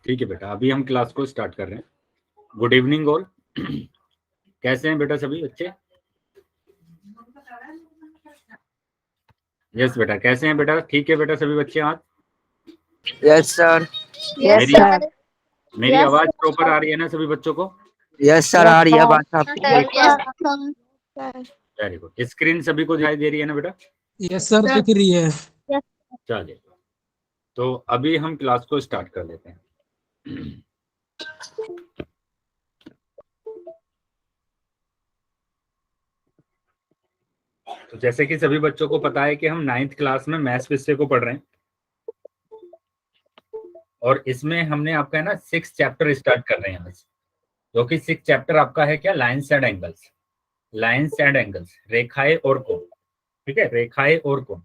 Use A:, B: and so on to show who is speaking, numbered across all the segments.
A: ठीक है बेटा, अभी हम क्लास को स्टार्ट कर रहे हैं। Good evening all. कैसे हैं बेटा सभी बच्चे? यस बेटा, कैसे हैं बेटा? ठीक है बेटा सभी बच्चे आज?
B: Yes sir.
C: Yes sir.
A: मेरी आवाज प्रॉपर आ रही है ना सभी बच्चों को?
B: यस सर, आ रही है बात आपकी।
A: Very good. स्क्रीन सभी को दिखाई दे रही है ना बेटा?
D: यस सर, दिख रही है।
A: चलिए, तो अभी हम क्लास को स्टार्ट कर लेते हैं। तो जैसे कि सभी बच्चों को पता है कि हम 9th क्लास में मैथ्स विषय को पढ़ रहे हैं, और इसमें हमने आपका है ना 6 चैप्टर स्टार्ट कर रहे हैं आज, जो कि 6 चैप्टर आपका है क्या? Lines and angles. Lines and angles, रेखाएं और कोण। ठीक है, रेखाएं और कोण।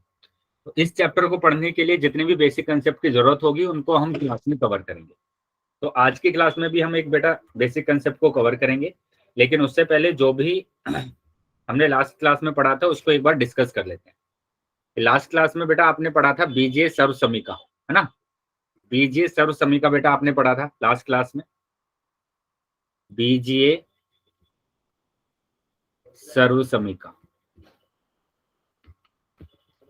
A: तो इस चैप्टर को पढ़ने के लिए जितने भी बेसिक कंसेप्ट की जरूरत होगी उनको हम क्लास में कवर करेंगे। तो आज की क्लास में भी हम एक बेटा बेसिक कंसेप्ट को कवर करेंगे, लेकिन उससे पहले जो भी हमने लास्ट क्लास में पढ़ा था उसको एक बार डिस्कस कर लेते हैं। लास्ट क्लास में बेटा आपने पढ़ा था बीजीय सर्व समीका, है ना? बीजीय सर्व समीका बेटा आपने पढ़ा था लास्ट क्लास में, बीजीय सर्व समीका।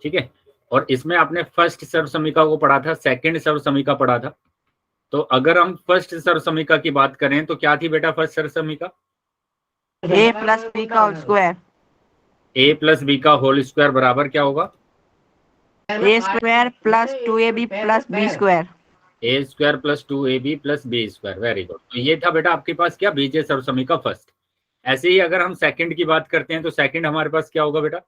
A: ठीक है, और इसमें आपने फर्स्ट सर्व समीका को पढ़ा था, सेकंड सर्व समीका पढ़ा था। तो अगर हम फर्स्ट सर्व समीका की बात करें तो क्या थी बेटा फर्स्ट सर्व समीका?
B: ए प्लस बी का whole square.
A: A plus b का होल स्क्वायर बराबर क्या होगा?
B: A square plus 2ab plus b square.
A: A square plus 2ab plus b square. Very good. तो ये था बेटा आपके पास क्या? बीजीय सर्व समीका फर्स्ट। ऐसे ही अगर हम सेकंड की बात करते हैं तो सेकंड हमारे पास क्या होगा बेटा?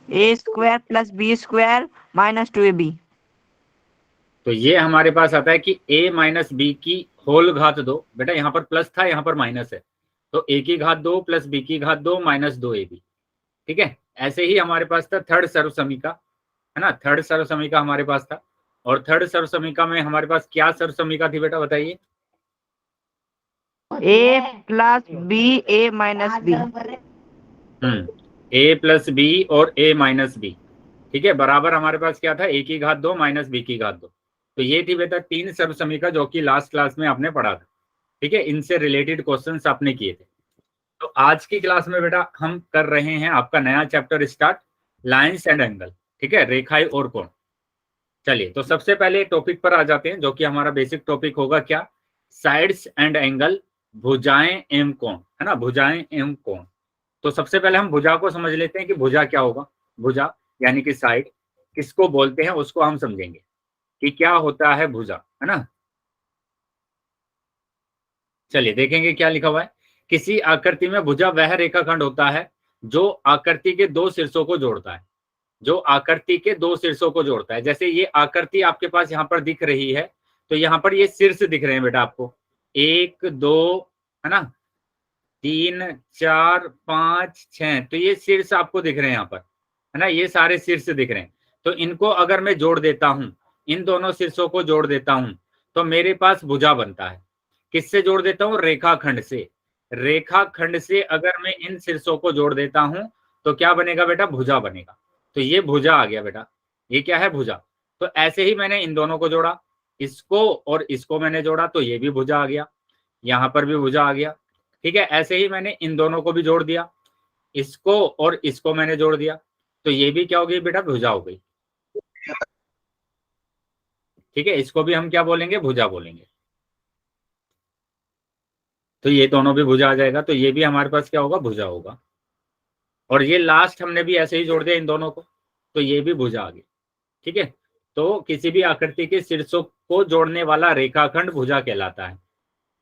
B: A square plus b square minus 2ab।
A: तो ये हमारे पास आता है कि a माइनस बी की होल घात 2। बेटा यहाँ पर प्लस था, यहाँ पर माइनस है, तो a की घात 2 प्लस b की घात 2 माइनस 2ab। ठीक है, ऐसे ही हमारे पास था थर्ड सर्व समीका, है ना? थर्ड सर्व समीका हमारे पास था, और थर्ड सर्व समीका में हमारे पास क्या सर्व समीका थी बेटा बताइए?
B: A plus b a minus b.
A: a plus b और a माइनस बी। ठीक है, बराबर हमारे पास क्या था? a की घात 2 माइनस b की घात 2। तो ये थी बेटा 3 सर्व समीका जो कि लास्ट क्लास में आपने पढ़ा था। ठीक है, इनसे रिलेटेड क्वेश्चंस आपने किए थे। तो आज की क्लास में बेटा हम कर रहे हैं आपका नया chapter start, lines and angle. ठीक है, रेखाएं और कोण। चलिए, तो सबसे पहले टॉपिक पर आ जाते हैं, जो कि हमारा बेसिक टॉपिक होगा क्या? साइड्स एंड एंगल, भुजाएं एवं कोण, है ना? भुजाएं एवं कोण। तो सबसे पहले हम भुजा को समझ लेते हैं कि भुजा क्या होगा। भुजा यानी कि साइड किसको बोलते हैं उसको हम समझेंगे कि क्या होता है भुजा, है ना? चलिए देखेंगे क्या लिखा हुआ है। किसी आकृति में भुजा वह रेखाखंड होता है जो आकृति के दो शीर्षों को जोड़ता है। जो आकृति के दो शीर्षों को जोड़ता है। जैसे ये आकृति आपके पास यहाँ पर दिख रही है, तो यहाँ पर ये शीर्ष दिख रहे हैं बेटा आपको, 1 2, है ना, 3 4 5 6। तो ये शीर्ष आपको दिख रहे हैं यहाँ पर, है ना? ये सारे शीर्ष दिख रहे हैं। तो इनको अगर मैं जोड़ देता हूं, इन दोनों शीर्षों को जोड़ देता हूं, तो मेरे पास भुजा बनता है। किससे जोड़ देता हूं? रेखाखंड से। रेखाखंड से अगर मैं इन शीर्षों को जोड़ देता हूं तो क्या बनेगा बेटा? भुजा बनेगा। तो ये भुजा आ गया बेटा। ये क्या है? भुजा। तो ऐसे ही मैंने इन दोनों को जोड़ा, इसको और इसको मैंने जोड़ा, तो ये भी भुजा आ गया। यहां पर भी भुजा आ गया। ठीक है, ऐसे ही मैंने इन दोनों को भी जोड़ दिया, इसको और इसको मैंने जोड़ दिया, तो ये भी क्या हो गई बेटा? भुजा हो गई। ठीक है, इसको भी हम क्या बोलेंगे? भुजा बोलेंगे। तो ये दोनों भी भुजा आ जाएगा, तो ये भी हमारे पास क्या होगा? भुजा होगा। और ये लास्ट हमने भी ऐसे ही जोड़ दिया इन दोनों को, तो ये भी भुजा आ गई। ठीक है, तो किसी भी आकृति के शीर्षों को जोड़ने वाला रेखाखंड भुजा कहलाता है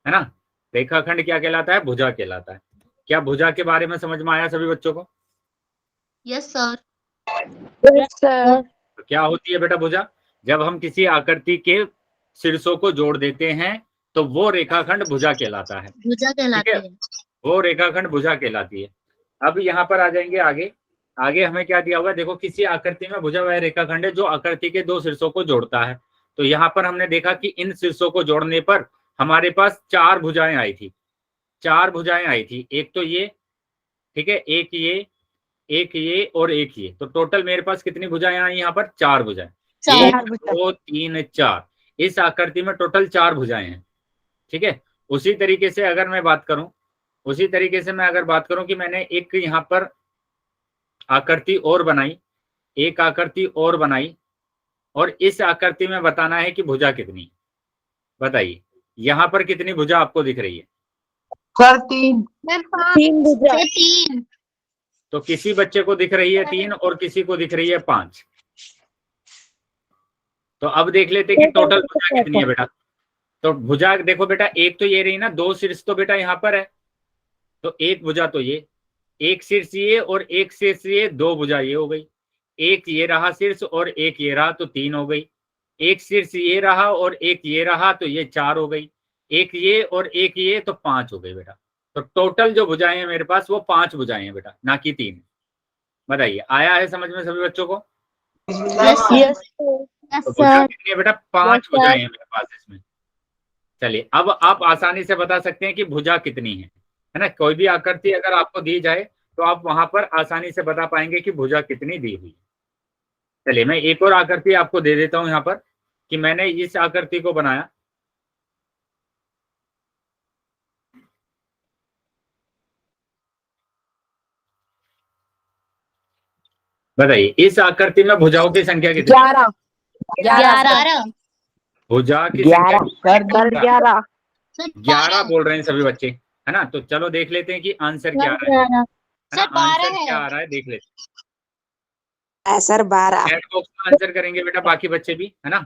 A: ना? रेखाखंड क्या कहलाता है? भुजा कहलाता है। क्या भुजा के बारे में समझ में आया सभी बच्चों को?
C: Yes sir.
D: Yes sir.
A: तो क्या होती है बेटा भुजा? जब हम किसी आकृति के शीर्षों को जोड़ देते हैं तो वो रेखाखंड भुजा कहलाता है।
C: भुजा कहलाती है।
A: वो रेखाखंड भुजा कहलाती है। अब यहाँ पर आ जाएंगे आगे। आगे हमें क्या दिया हुआ है? देखो, किसी आकृति में भुजा वह रेखाखंड है जो आकृति के दो शीर्षों को जोड़ता है। तो यहाँ पर हमने देखा कि इन शीर्षों को जोड़ने पर हमारे पास 4 भुजाएं आई थी। 4 भुजाएं आई थी। एक तो ये, ठीक है, एक ये और एक ये। तो टोटल मेरे पास कितनी भुजाएं आई? यहाँ पर 4 भुजाएं। एक,
C: चार।
A: 2, 3, 4, इस आकृति में टोटल 4 भुजाएं हैं। ठीक है, उसी तरीके से अगर मैं बात करूं कि मैंने एक यहाँ पर आकृति और बनाई, एक आकृति और बनाई, और इस आकृति में बताना है कि भुजा कितनी। बताइए यहाँ पर कितनी भुजा आपको दिख रही है?
D: सर 3
C: मैम 5
B: तीन भुजा।
C: से 3।
A: तो किसी बच्चे को दिख रही है 3 और किसी को दिख रही है 5। तो अब देख लेते हैं कि टोटल भुजा कितनी है बेटा। तो भुजा देखो बेटा, एक तो ये रही ना, 2 शीर्ष तो बेटा यहाँ पर है, तो एक भुजा तो ये, एक शीर्ष ये और एक शीर्ष ये, 2 भुजा ये हो गई। एक ये रहा शीर्ष और एक ये रहा, तो 3 हो गई। एक शीर्ष ये रहा और एक ये रहा, तो ये 4 हो गई। एक ये और एक ये, तो 5 हो गई बेटा। तो टोटल जो भुजाएं हैं मेरे पास वो 5 भुजाएं हैं बेटा, ना कि 3। बताइए आया है समझ में सभी बच्चों को?
B: यस
A: तो भुजा कितनी है बेटा? 5 भुजाएं हैं मेरे पास इसमें। चलिए अब आप आसानी से बता सकते हैं कि भुजा कितनी है ना। कोई भी आकृति अगर आपको दी जाए तो आप वहां पर आसानी से बता पाएंगे कि भुजा कितनी दी हुई है। चलिए मैं एक और आकृति आपको दे देता हूं यहाँ पर, कि मैंने इस आकृति को बनाया। बताइए इस आकृति में भुजाओं की संख्या कितनी?
B: 11
C: 11।
A: भुजा की संख्या
B: 11
A: 11 बोल रहे हैं सभी बच्चे, है ना। तो चलो देख लेते हैं कि आंसर क्या आ रहा है ना।
C: सर 12
A: आंसर
C: है।
A: क्या आ रहा है देख लेते हैं।
B: सर 12।
A: चैट बॉक्स में आंसर करेंगे बेटा, बाकी बच्चे भी, है ना।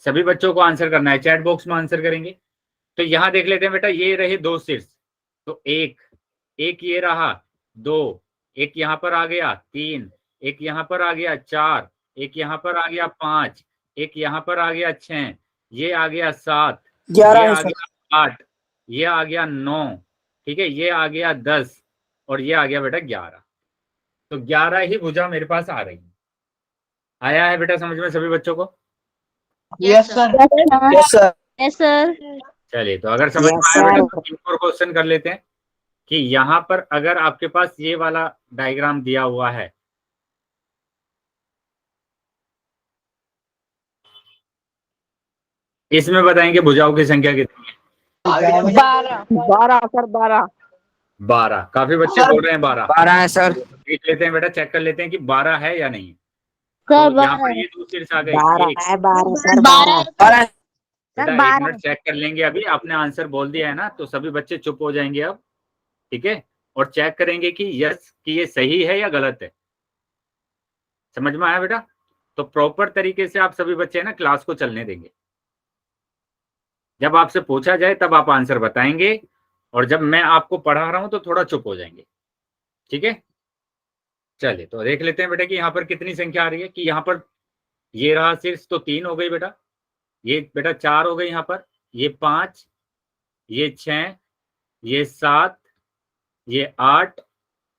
A: सभी बच्चों को आंसर करना है, चैट बॉक्स में आंसर करेंगे। तो यहाँ देख लेते हैं बेटा, ये रहे 2 शीर्ष, तो एक ये रहा 2, एक यहाँ पर आ गया 3, एक यहाँ पर आ गया 4, एक यहाँ पर आ गया 5, एक यहाँ पर आ गया 6, ये आ गया 7, ये आ गया 8, ये आ गया 9, ठीक है, ये आ गया 10 और ये आ गया बेटा 11। तो 11 ही भुजा मेरे पास आ रही है। आया है बेटा समझ में सभी बच्चों को?
D: Yes sir
B: yes sir.
A: चलिए तो अगर समझ में आया बेटा तो एक और क्वेश्चन कर लेते हैं कि यहाँ पर अगर आपके पास ये वाला डायग्राम दिया हुआ है, इसमें बताएंगे भुजाओं की संख्या कितनी है?
B: 12 सर
A: 12। काफी बच्चे बोल रहे हैं 12।
B: 12 है सर।
A: देख लेते हैं बेटा, चेक कर लेते हैं कि 12 है या नहीं।
C: सर
A: तो यहाँ पर ये 2 शीर्ष आ गई,
B: 12
A: एक।
B: है 12 सर
C: 12।
B: 12
A: बेटा 1 मिनट चेक कर लेंगे, अभी आपने आंसर बोल दिया है ना, तो सभी बच्चे चुप हो जाएंगे अब, ठीक है, और चेक करेंगे कि यस कि ये सही है या गलत है। समझ में आया बेटा? तो प्रॉपर तरीके से आप सभी बच्चे ना क्लास को चलने देंगे। जब आपसे पूछा जाए तब आप आंसर बताएंगे, और जब मैं आपको पढ़ा रहा हूं तो थोड़ा चुप हो जाएंगे, ठीक है। चलिए तो देख लेते हैं बेटा कि यहाँ पर कितनी संख्या आ रही है। कि यहाँ पर ये रहा शीर्ष, तो 3 हो गई बेटा, ये बेटा 4 हो गई, यहाँ पर ये 5, ये 6, ये 7, ये 8,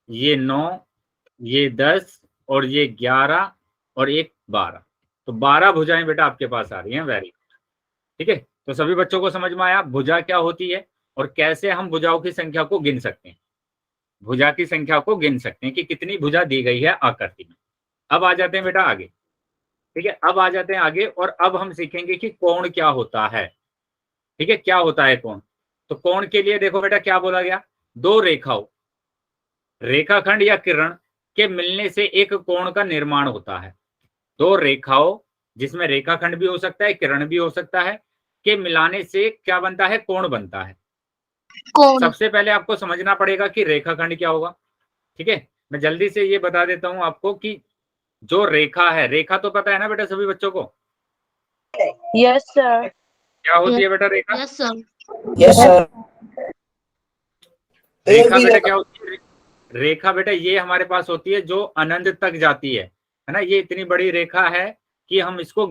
A: ये 9, ये 10 और ये 11 और एक 12। तो 12 भुजाएं बेटा आपके पास आ रही हैं। वेरी गुड, ठीक है। तो सभी बच्चों को समझ में आया भुजा क्या होती है और कैसे हम भुजाओं की संख्या को गिन सकते हैं। भुजा की संख्या को गिन सकते हैं कि कितनी भुजा दी गई है आकृति में। अब आ जाते हैं बेटा आगे, ठीक है। अब आ जाते हैं आगे और अब हम सीखेंगे कि कोण क्या होता है, ठीक है। क्या होता है कोण? तो कोण के लिए देखो बेटा क्या बोला गया, 2 रेखाओं, रेखाखंड या किरण के मिलने से एक कोण का निर्माण होता है। 2 रेखाओं, जिसमें रेखाखंड भी हो सकता है, किरण भी हो सकता है, के मिलाने से क्या बनता है? कोण बनता है।
C: कोण।
A: सबसे पहले आपको समझना पड़ेगा कि रेखाखंड क्या होगा, ठीक है। मैं जल्दी से ये बता देता हूं आपको कि जो रेखा है, रेखा तो पता है ना बेटा सभी बच्चों को?
B: Yes sir.
A: क्या होती है बेटा रेखा?
C: Yes sir.
D: यस सर
A: रेखा बेटा क्या होती है? रेखा बेटा ये हमारे पास होती है जो अनंत तक जाती है ना। ये इतनी बड़ी रेखा है कि हम इसको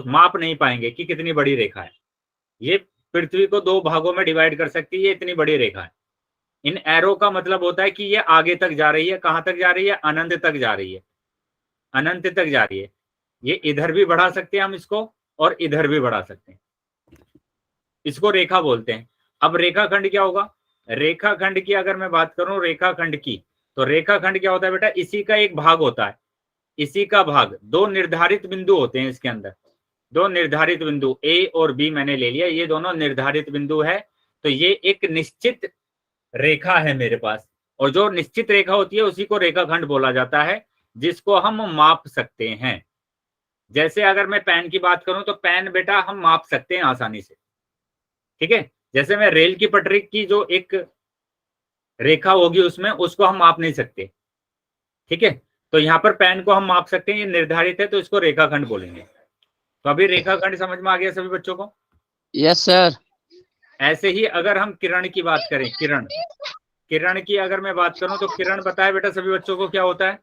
A: माप नहीं पाएंगे कि कितनी बड़ी रेखा है। ये पृथ्वी को 2 भागों में डिवाइड कर सकती है, ये इतनी बड़ी रेखा है। इन एरो का मतलब होता है कि ये आगे तक जा रही है। कहां तक जा रही है? अनंत तक जा रही है, अनंत तक जा रही है। ये इधर भी बढ़ा सकते हैं हम इसको और इधर भी बढ़ा सकते हैं, इसको रेखा बोलते हैं। अब रेखाखंड क्या होगा? रेखाखंड की अगर मैं बात करूं, रेखाखंड की, तो रेखाखंड क्या होता है बेटा? इसी का एक भाग होता है। इसी का भाग, दो निर्धारित बिंदु होते हैं इसके अंदर, दो निर्धारित बिंदु ए और बी मैंने ले लिया, ये दोनों निर्धारित बिंदु है। तो ये एक निश्चित रेखा है मेरे पास, और जो निश्चित रेखा होती है उसी को रेखाखंड बोला जाता है, जिसको हम माप सकते हैं। जैसे अगर मैं पेन की बात करूं तो पेन बेटा हम माप सकते हैं आसानी से, ठीक है। जैसे मैं रेल की पटरी की जो एक रेखा होगी उसमें, उसको हम माप नहीं सकते, ठीक है। तो यहाँ पर पेन को हम माप सकते हैं, ये निर्धारित है तो इसको रेखाखंड बोलेंगे। तो अभी रेखाखंड समझ में आ गया सभी बच्चों को?
E: Yes sir.
A: ऐसे ही अगर हम किरण की बात करें, किरण, किरण की अगर मैं बात करूं तो किरण पता है बेटा सभी बच्चों को क्या होता है?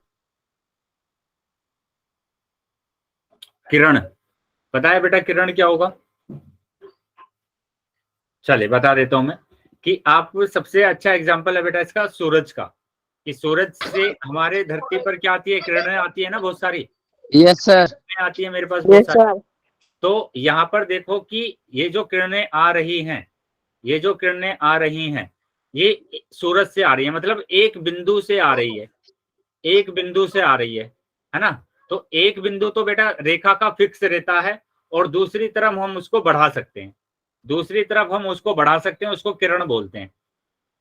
A: किरण पता है बेटा, किरण क्या होगा? चलिए बता देता हूं मैं कि आप सबसे अच्छा एग्जांपल है बेटा इसका सूरज का, कि सूरज से हमारे धरती पर क्या आती है, किरणें आती है ना बहुत सारी।
E: Yes sir.
A: आती है मेरे पास बहुत सारी। तो यहाँ पर देखो कि ये जो किरणें आ रही हैं, ये जो किरणें आ रही हैं, ये सूरज से आ रही है, मतलब एक बिंदु से आ रही है, एक बिंदु से आ रही है ना। तो एक बिंदु तो बेटा रेखा का फिक्स रहता है, और दूसरी तरफ हम उसको बढ़ा सकते हैं, दूसरी तरफ हम उसको बढ़ा सकते हैं, उसको किरण बोलते हैं,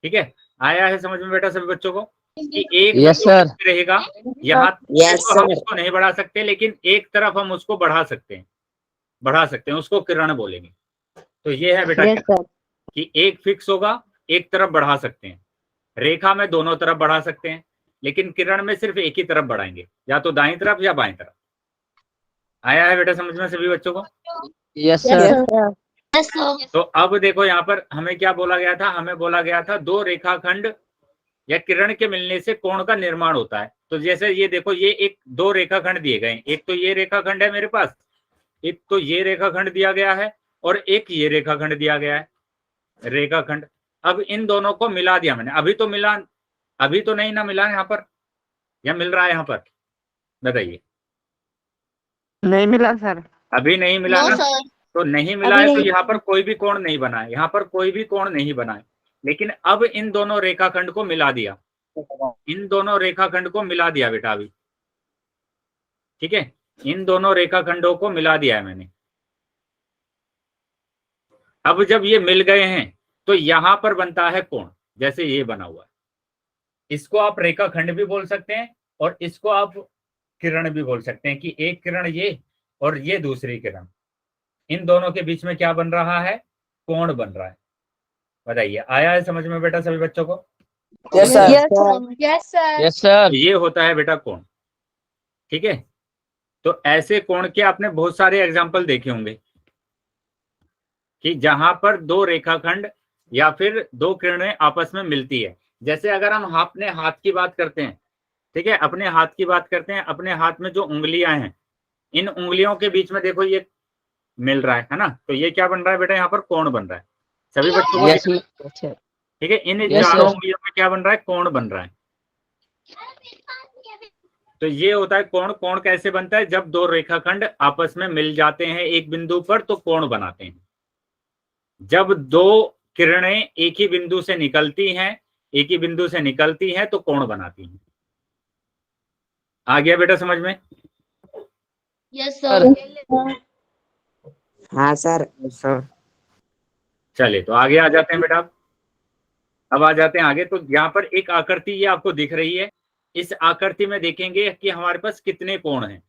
A: ठीक है। आया है समझ में बेटा सभी बच्चों को कि एक
E: यस सर
A: रहेगा यहाँ, तो हम उसको नहीं बढ़ा सकते, लेकिन एक तरफ हम उसको बढ़ा सकते हैं, बढ़ा सकते हैं, उसको किरण बोलेंगे। तो ये है बेटा कि एक फिक्स होगा, एक तरफ बढ़ा सकते हैं। रेखा में दोनों तरफ बढ़ा सकते हैं, लेकिन किरण में सिर्फ एक ही तरफ बढ़ाएंगे, या तो दाईं तरफ या बाईं तरफ। आया है बेटा समझ में सभी बच्चों को?
E: Yes sir.
A: तो अब देखो यहाँ पर हमें क्या बोला गया था, हमें बोला गया था दो रेखाखंड या किरण के मिलने से कोण का निर्माण होता है। तो जैसे ये देखो, ये एक दो रेखाखंड दिए गए, एक तो ये रेखाखंड है मेरे पास, एक तो ये रेखाखंड दिया गया है, और एक ये रेखाखंड दिया गया है, रेखाखंड। अब इन दोनों को मिला दिया मैंने, अभी तो मिला, अभी तो नहीं ना मिला यहाँ पर, या मिल रहा है यहाँ पर, बताइए?
B: नहीं मिला सर।
A: अभी नहीं मिला ना, तो नहीं मिला है तो यहाँ पर कोई भी कोण नहीं बना है, यहाँ पर कोई भी कोण नहीं बना है। लेकिन अब इन दोनों रेखाखंड को मिला दिया, इन दोनों रेखाखंड को मिला दिया बेटा अभी, ठीक है। इन दोनों रेखाखंडों को मिला दिया है मैंने। अब जब ये मिल गए हैं तो यहां पर बनता है कोण, जैसे ये बना हुआ है। इसको आप रेखाखंड भी बोल सकते हैं, और इसको आप किरण भी बोल सकते हैं, कि एक किरण ये और ये दूसरी किरण, इन दोनों के बीच में क्या बन रहा है, कोण बन रहा है। बताइए आया है समझ में बेटा सभी बच्चों को?
D: Yes sir.
E: Yes sir.
A: ये होता है बेटा कोण, ठीक है। तो ऐसे कोण के आपने बहुत सारे एग्जाम्पल देखे होंगे, कि जहां पर दो रेखाखंड या फिर दो किरणें आपस में मिलती है। जैसे अगर हम अपने हाथ की बात करते हैं, ठीक है, अपने हाथ की बात करते हैं, अपने हाथ में जो उंगलियां हैं, इन उंगलियों के बीच में देखो ये मिल रहा है ना, तो ये क्या बन रहा है बेटा, यहाँ पर कोण बन रहा है। सभी बच्चों को ठीक है, इन चारों उंगलियों में क्या बन रहा है, कोण बन रहा है। तो ये होता है कोण। कोण कैसे बनता है, जब दो रेखाखंड आपस में मिल जाते हैं एक बिंदु पर तो कोण बनाते हैं। जब दो किरणें एक ही बिंदु से निकलती हैं, एक ही बिंदु से निकलती हैं तो कोण बनाती हैं। आ गया बेटा समझ में?
C: Yes sir.
B: हाँ सर। सर
A: चलिए तो आगे आ जाते हैं बेटा। अब आ जाते हैं आगे। तो यहाँ पर एक आकृति ये आपको दिख रही है, इस आकृति में देखेंगे कि हमारे पास कितने कोण हैं।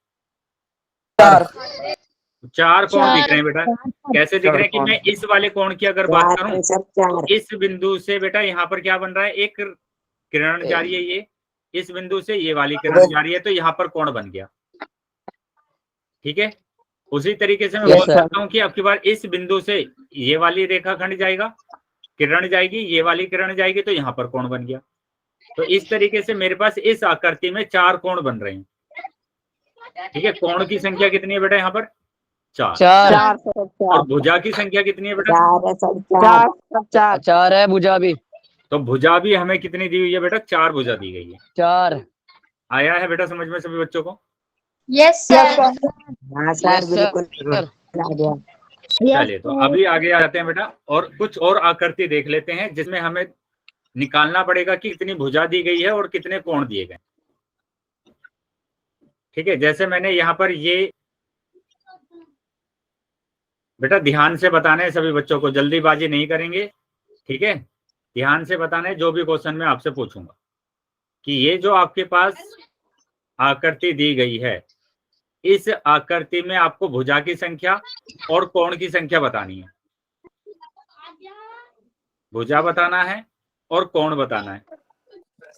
A: चार कोण दिख रहे हैं बेटा। कैसे दिख रहे हैं कि मैं इस वाले कोण की अगर बात करूं तो इस बिंदु से बेटा यहाँ पर क्या बन रहा है, एक किरण जा रही है, ये इस बिंदु से ये वाली किरण जा रही है, तो यहाँ पर कोण बन गया, ठीक है। उसी तरीके से मैं बोल सकता हूँ कि अब की बार इस बिंदु से ये वाली रेखाखंड जाएगा, किरण जाएगी, ये वाली किरण जाएगी, तो यहाँ पर कोण बन गया। तो इस तरीके से मेरे पास इस आकृति में चार कोण बन रहे हैं, ठीक है। कोण की संख्या कितनी है बेटा यहाँ पर? चार। और भुजा की संख्या कितनी है बेटा?
E: चार है भुजा भी।
A: तो भुजा भी हमें कितनी दी हुई है बेटा? चार भुजा दी गई है।
E: चार।
A: आया है बेटा समझ में सभी बच्चों को?
C: Yes sir.
B: हाँ सर बिल्कुल।
A: चलिए तो अभी आगे आ जाते हैं बेटा, और कुछ और आकृति देख लेते हैं जिसमें हमें निकालना पड़ेगा कि कितनी भुजा दी गई है और कितने कोण दिए गए। ठीक है, जैसे मैंने यहाँ पर ये बेटा ध्यान से बताना है सभी बच्चों को, जल्दीबाजी नहीं करेंगे, ठीक है, ध्यान से बताना है जो भी क्वेश्चन मैं आपसे पूछूंगा। कि ये जो आपके पास आकृति दी गई है, इस आकृति में आपको भुजा की संख्या और कोण की संख्या बतानी है। भुजा बताना है और कोण बताना है।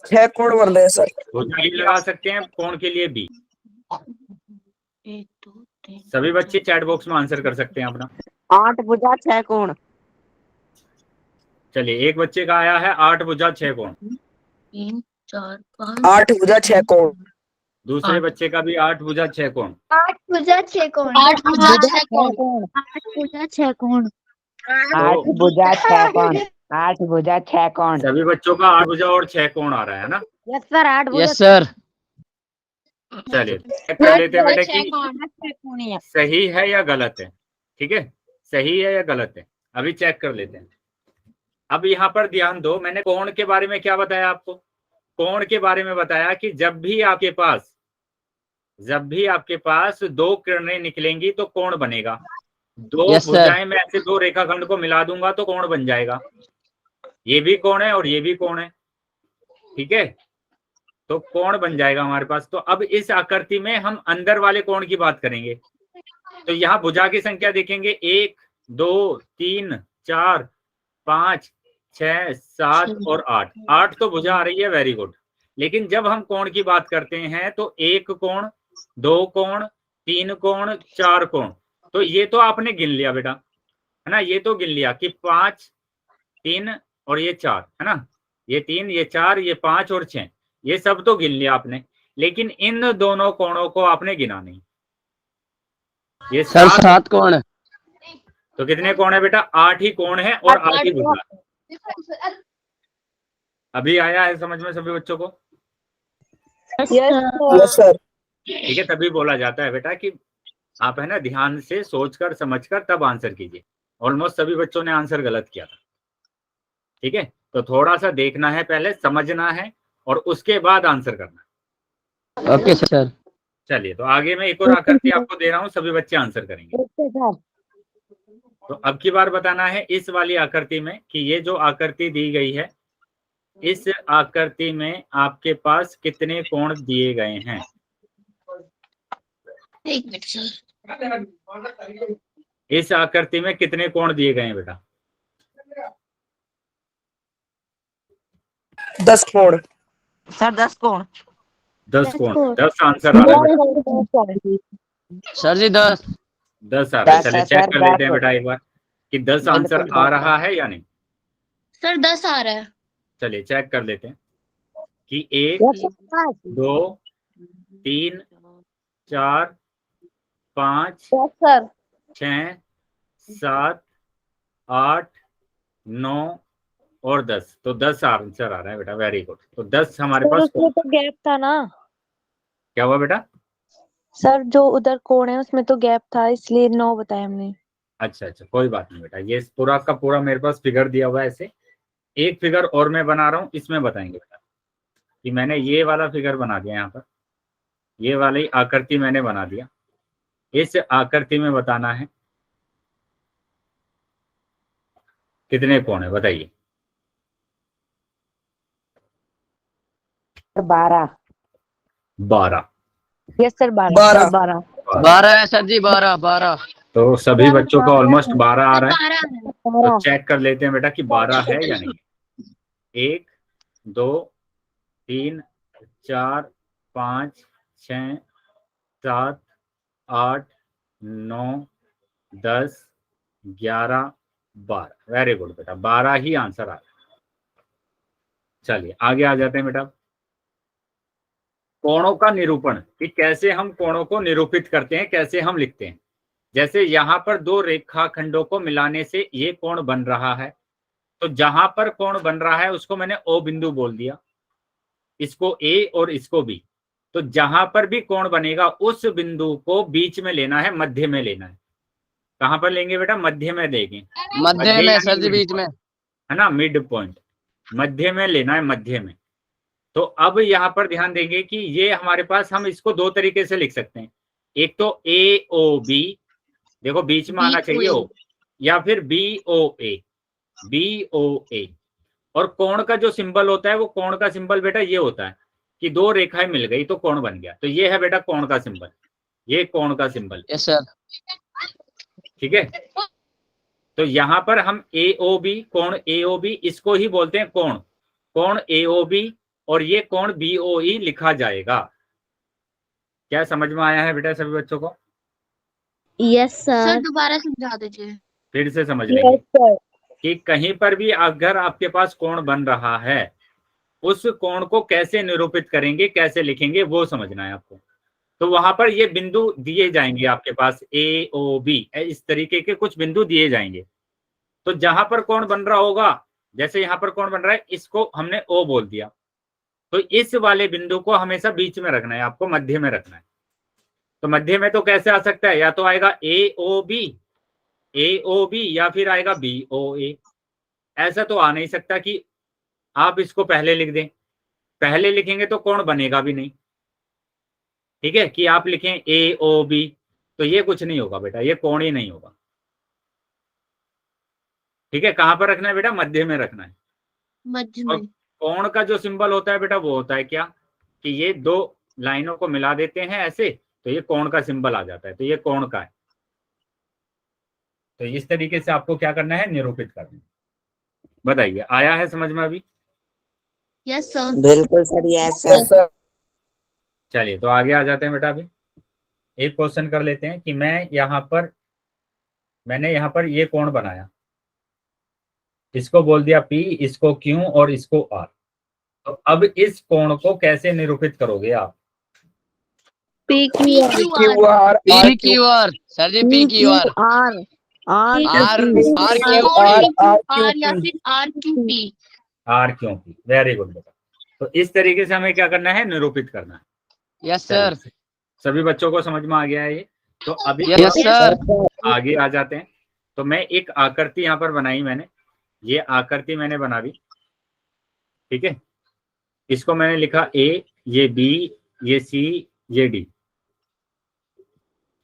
D: 6 कोण बन रहे हैं सर।
A: भुजा भी लगा सकते हैं, कोण के लिए भी। सभी बच्चे चैट बॉक्स में आंसर कर सकते हैं अपना।
B: 8 भुजा 6 कोण।
A: चलिए, एक बच्चे का आया है 8 भुजा 6 कोण।
C: 3 4 5
D: 8 भुजा 6 कोण।
A: दूसरे बच्चे का भी 8 भुजा 6 कोण।
C: 8 भुजा 6 कोण। 8 भुजा 6 कोण। 8 भुजा 6 कोण।
B: 8 भुजा 6 कोण। 8 भुजा 6 कोण।
A: सभी बच्चों का 8 भुजा और 6 कोण आ रहा है ना।
B: यस सर 8 भुजा।
E: Yes sir.
A: चलिए चेक कर लेते हैं बेटा कि सही है या गलत है। ठीक है, सही है या गलत है, अभी चेक कर लेते हैं। अब यहाँ पर ध्यान दो, मैंने कोण के बारे में क्या बताया आपको? कोण के बारे में बताया कि जब भी आपके पास 2 किरणें निकलेंगी तो कोण बनेगा। 2
E: Yes, sir.
A: भुजाएं मैं ऐसे 2 रेखाखंड को मिला दूंगा तो कोण बन जाएगा। ये भी कोण है और ये भी कोण है, ठीक है, तो कोण बन जाएगा हमारे पास। तो अब इस आकृति में हम अंदर वाले कोण की बात करेंगे। तो यहाँ भुजा की संख्या देखेंगे 1 2 3 4 5 6 7 और 8। 8 तो भुजा आ रही है, वेरी गुड। लेकिन जब हम कोण की बात करते हैं तो 1 कोण 2 कोण 3 कोण 4 कोण, तो ये तो आपने गिन लिया बेटा, है ना, ये तो गिन लिया कि 5 3 और ये 4, है ना, ये 3 ये 4 ये 5 और 6, ये सब तो गिन लिया आपने। लेकिन इन दोनों कोणों को आपने गिना नहीं। ये
E: सर 7 कोण है।
A: तो कितने कोण है बेटा? 8 ही कोण है और 8 ही भुजा। अभी आया है समझ में सभी बच्चों को?
D: Yes sir.
A: ठीक है, तभी बोला जाता है बेटा कि आप है ना ध्यान से सोचकर समझकर तब आंसर कीजिए। ऑलमोस्ट सभी बच्चों ने आंसर गलत किया था। ठीक है, तो थोड़ा सा देखना है, पहले समझना है और उसके बाद आंसर करना है।
E: Okay sir.
A: चलिए, तो आगे मैं एक और आकृति आपको दे रहा हूँ, सभी बच्चे आंसर करेंगे। तो अब की बार बताना है इस वाली आकृति में कि ये जो आकृति दी गई है, इस आकृति में आपके पास कितने कोण दिए गए हैं?
C: एक मिनट सर।
A: इस आकृति में कितने कोण दिए गए हैं बेटा?
D: 10 कोण।
B: सर 10 कोण।
A: 10 कोण। 10 आंसर आ रहा है
E: सर जी 10
A: 10 आ रहा है।
B: 10
A: चलिए
B: है
A: चेक
B: सर,
A: कर लेते
B: 10
A: हैं बेटा एक बार कि 10 आंसर
B: बिल्कुल
A: आ
B: 10
A: रहा है या नहीं।
C: सर 10 आ रहा है।
A: चलिए चेक कर लेते हैं कि 1 2 3 4 5
C: सर
A: 6 7 8 9 और 10, तो 10 आंसर आ रहा है बेटा, वेरी गुड। तो 10 हमारे पास।
F: उसमें तो गैप था ना
A: क्या हुआ बेटा?
F: सर, जो उधर कोण है उसमें तो गैप था, इसलिए 9 बताया हमने।
A: अच्छा अच्छा, कोई बात नहीं बेटा, ये पूरा का पूरा मेरे पास फिगर दिया हुआ है। ऐसे एक फिगर और मैं बना रहा हूँ, इसमें बताएंगे बेटा कि मैंने ये वाला फिगर बना दिया। यहाँ पर ये वाली आकृति मैंने बना दिया। इस आकृति में बताना है कितने कोण है, बताइए।
B: 12।
A: 12।
F: Yes sir
D: 12।
E: 12 है सर जी, 12।
A: तो सभी बच्चों का ऑलमोस्ट 12 आ रहा है।
C: 12 है।
A: तो चेक कर लेते हैं बेटा कि 12 है या नहीं। 1 2 3 4 5 6 7 8 9 10 11 12, वेरी गुड बेटा, 12 ही आंसर आ रहा है। चलिए आगे आ जाते हैं बेटा। कोणों का निरूपण, कि कैसे हम कोणों को निरूपित करते हैं, कैसे हम लिखते हैं। जैसे यहाँ पर 2 रेखाखंडों को मिलाने से ये कोण बन रहा है, तो जहां पर कोण बन रहा है उसको मैंने O बिंदु बोल दिया, इसको A और इसको B। तो जहां पर भी कोण बनेगा उस बिंदु को बीच में लेना है, मध्य में लेना है। कहां पर लेंगे बेटा? मध्य में लेंगे।
E: मध्य में
A: यानी
E: सर जी, बीच में,
A: है ना, मिड पॉइंट, मध्य में लेना है, मध्य में। तो अब यहाँ पर ध्यान देंगे कि ये हमारे पास, हम इसको दो तरीके से लिख सकते हैं। एक तो ए ओ बी, देखो बीच में आना चाहिए ओ, या फिर बी ओ ए, बी ओ ए। और कोण का जो सिंबल होता है, वो कोण का सिंबल बेटा ये होता है कि दो रेखाएं मिल गई तो कोण बन गया। तो ये है बेटा कोण का सिंबल, ये कोण का सिंबल।
E: Yes sir.
A: ठीक है, तो यहाँ पर हम ए ओ बी, कोण ए ओ बी, इसको ही बोलते हैं कोण, कोण ए ओ बी, और ये कोण बी ओ ई लिखा जाएगा। क्या समझ में आया है बेटा सभी बच्चों को?
C: Yes
G: sir
C: sir.
G: दोबारा समझा दीजिए।
A: फिर से समझ लेंगे कि कहीं पर भी अगर आपके पास कोण बन रहा है, उस कोण को कैसे निरूपित करेंगे, कैसे लिखेंगे, वो समझना है आपको। तो वहां पर ये बिंदु दिए जाएंगे आपके पास, ए ओ बी, इस तरीके के कुछ बिंदु दिए जाएंगे। तो जहां पर कोण बन रहा होगा, जैसे यहाँ पर कोण बन रहा है, इसको हमने ओ बोल दिया, तो इस वाले बिंदु को हमेशा बीच में रखना है, आपको मध्य में रखना है। तो मध्य में तो कैसे आ सकता है, या तो आएगा ए ओ बी, या फिर आएगा बी ओ ए। ऐसा तो आ नहीं सकता कि आप इसको पहले लिख दें, पहले लिखेंगे तो कोण बनेगा भी नहीं। ठीक है, कि आप लिखें ए ओ बी, तो ये कुछ नहीं होगा बेटा, ये कोण ही नहीं होगा। ठीक है, कहां पर रखना है बेटा, मध्य में रखना है।
G: मध्य
A: और
G: में।
A: कोण का जो सिंबल होता है बेटा, वो होता है क्या, कि ये दो लाइनों को मिला देते हैं ऐसे, तो ये कोण का सिंबल आ जाता है, तो ये कोण का है। तो इस तरीके से आपको क्या करना है, निरूपित करना है। बताइए, आया है समझ में अभी?
G: Yes sir.
D: बिल्कुल सर, यस
A: Yes,
D: सर।
A: चलिए तो आगे आ जाते हैं बेटा। अभी एक क्वेश्चन कर लेते हैं कि मैंने यहाँ पर ये कोण बनाया, इसको बोल दिया P, इसको Q और इसको R। तो अब इस कोण को कैसे निरूपित करोगे आप?
C: P
G: P
C: Q
D: Q R
E: P Q R sir ji, P Q R.
C: R R
E: R R
G: Q
E: Q
D: R
G: R
D: Q
G: या
D: पी।
G: फिर आर क्यू पी।
A: R क्यों P, वेरी गुड बेटा। तो इस तरीके से हमें क्या करना है, निरूपित करना है।
E: Yes sir.
A: सभी बच्चों को समझ में आ गया है ये? तो अभी
E: यस सर।
A: आगे आ जाते हैं। तो मैं एक आकृति यहाँ पर बनाई मैंने, ये आकृति मैंने बना दी। ठीक है, इसको मैंने लिखा A, ये B, ये C, ये D।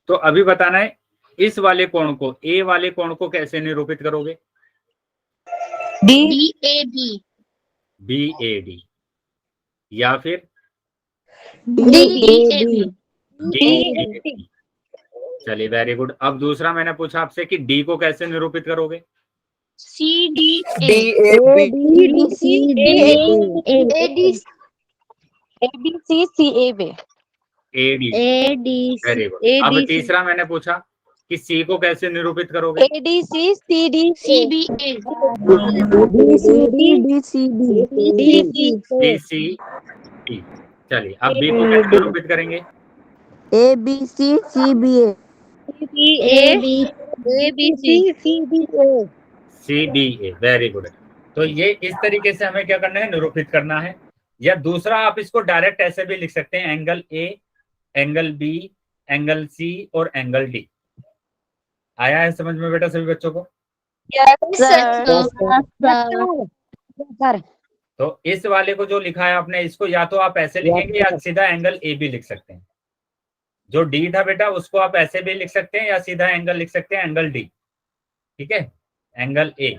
A: तो अभी बताना है इस वाले कोण को, A वाले कोण को कैसे निरूपित करोगे?
G: B A B.
A: BAD, या फिर
G: डी ए बी।
A: DAD। चलिए वेरी गुड। अब दूसरा मैंने पूछा आपसे कि D को कैसे निरूपित करोगे?
G: C D
D: D
G: A.
D: A B.
C: B C D A
G: A D
F: ABC CAB।
A: AD,
C: A D
A: very good. अब तीसरा मैंने पूछा कि C को कैसे निरूपित करोगे?
F: ADC CD
G: सी बी ए।
A: BCD। चलिए अब B को कैसे निरूपित करेंगे?
C: ABC CBA
A: CDA, very good. तो ये इस तरीके से हमें क्या करना है, निरूपित करना है। या दूसरा आप इसको डायरेक्ट ऐसे भी लिख सकते हैं, angle A, angle B, angle C और एंगल D। आया है समझ में बेटा सभी बच्चों को?
F: सर।
A: तो इस वाले को जो लिखा है आपने, इसको या तो आप ऐसे लिखेंगे या सीधा एंगल A भी लिख सकते हैं। जो D था बेटा, उसको आप ऐसे भी लिख सकते हैं या सीधा एंगल लिख सकते हैं, एंगल D। ठीक है, एंगल A।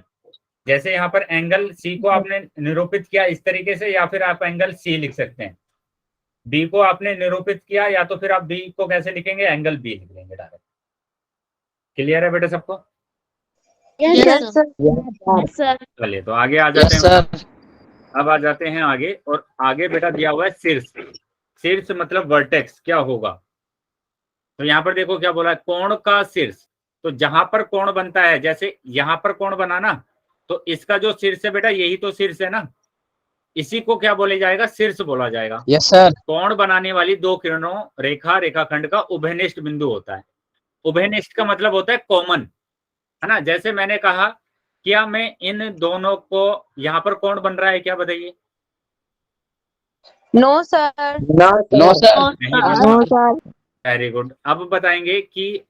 A: जैसे यहाँ पर एंगल C को आपने निरूपित किया इस तरीके से, या फिर आप एंगल C लिख सकते हैं। B को आपने निरूपित किया, या तो फिर आप B को कैसे लिखेंगे, एंगल B लिख लेंगे डायरेक्ट। क्लियर है बेटा सबको?
G: Yes sir.
A: चलिए तो आगे आ जाते हैं। अब आ जाते हैं आगे, और आगे बेटा दिया हुआ है शीर्ष। शीर्ष मतलब वर्टेक्स क्या होगा? तो यहाँ पर देखो क्या बोला है, कोण का शीर्ष। तो जहां पर कोण बनता है, जैसे यहाँ पर कोण बना ना, तो इसका जो शीर्ष है बेटा, यही तो शीर्ष है ना, इसी को क्या बोले जाएगा, शीर्ष बोला जाएगा।
E: Yes sir.
A: कोण बनाने वाली दो किरणों रेखाखंड का उभयनिष्ठ बिंदु होता है। उभयनिष्ठ का मतलब होता है कॉमन, है ना। जैसे मैंने कहा, क्या मैं इन दोनों को, यहाँ पर कोण बन रहा है क्या, बताइए?
F: No sir.
E: No sir.
A: नहीं बन रहा। Very good. अब बताएंगे कि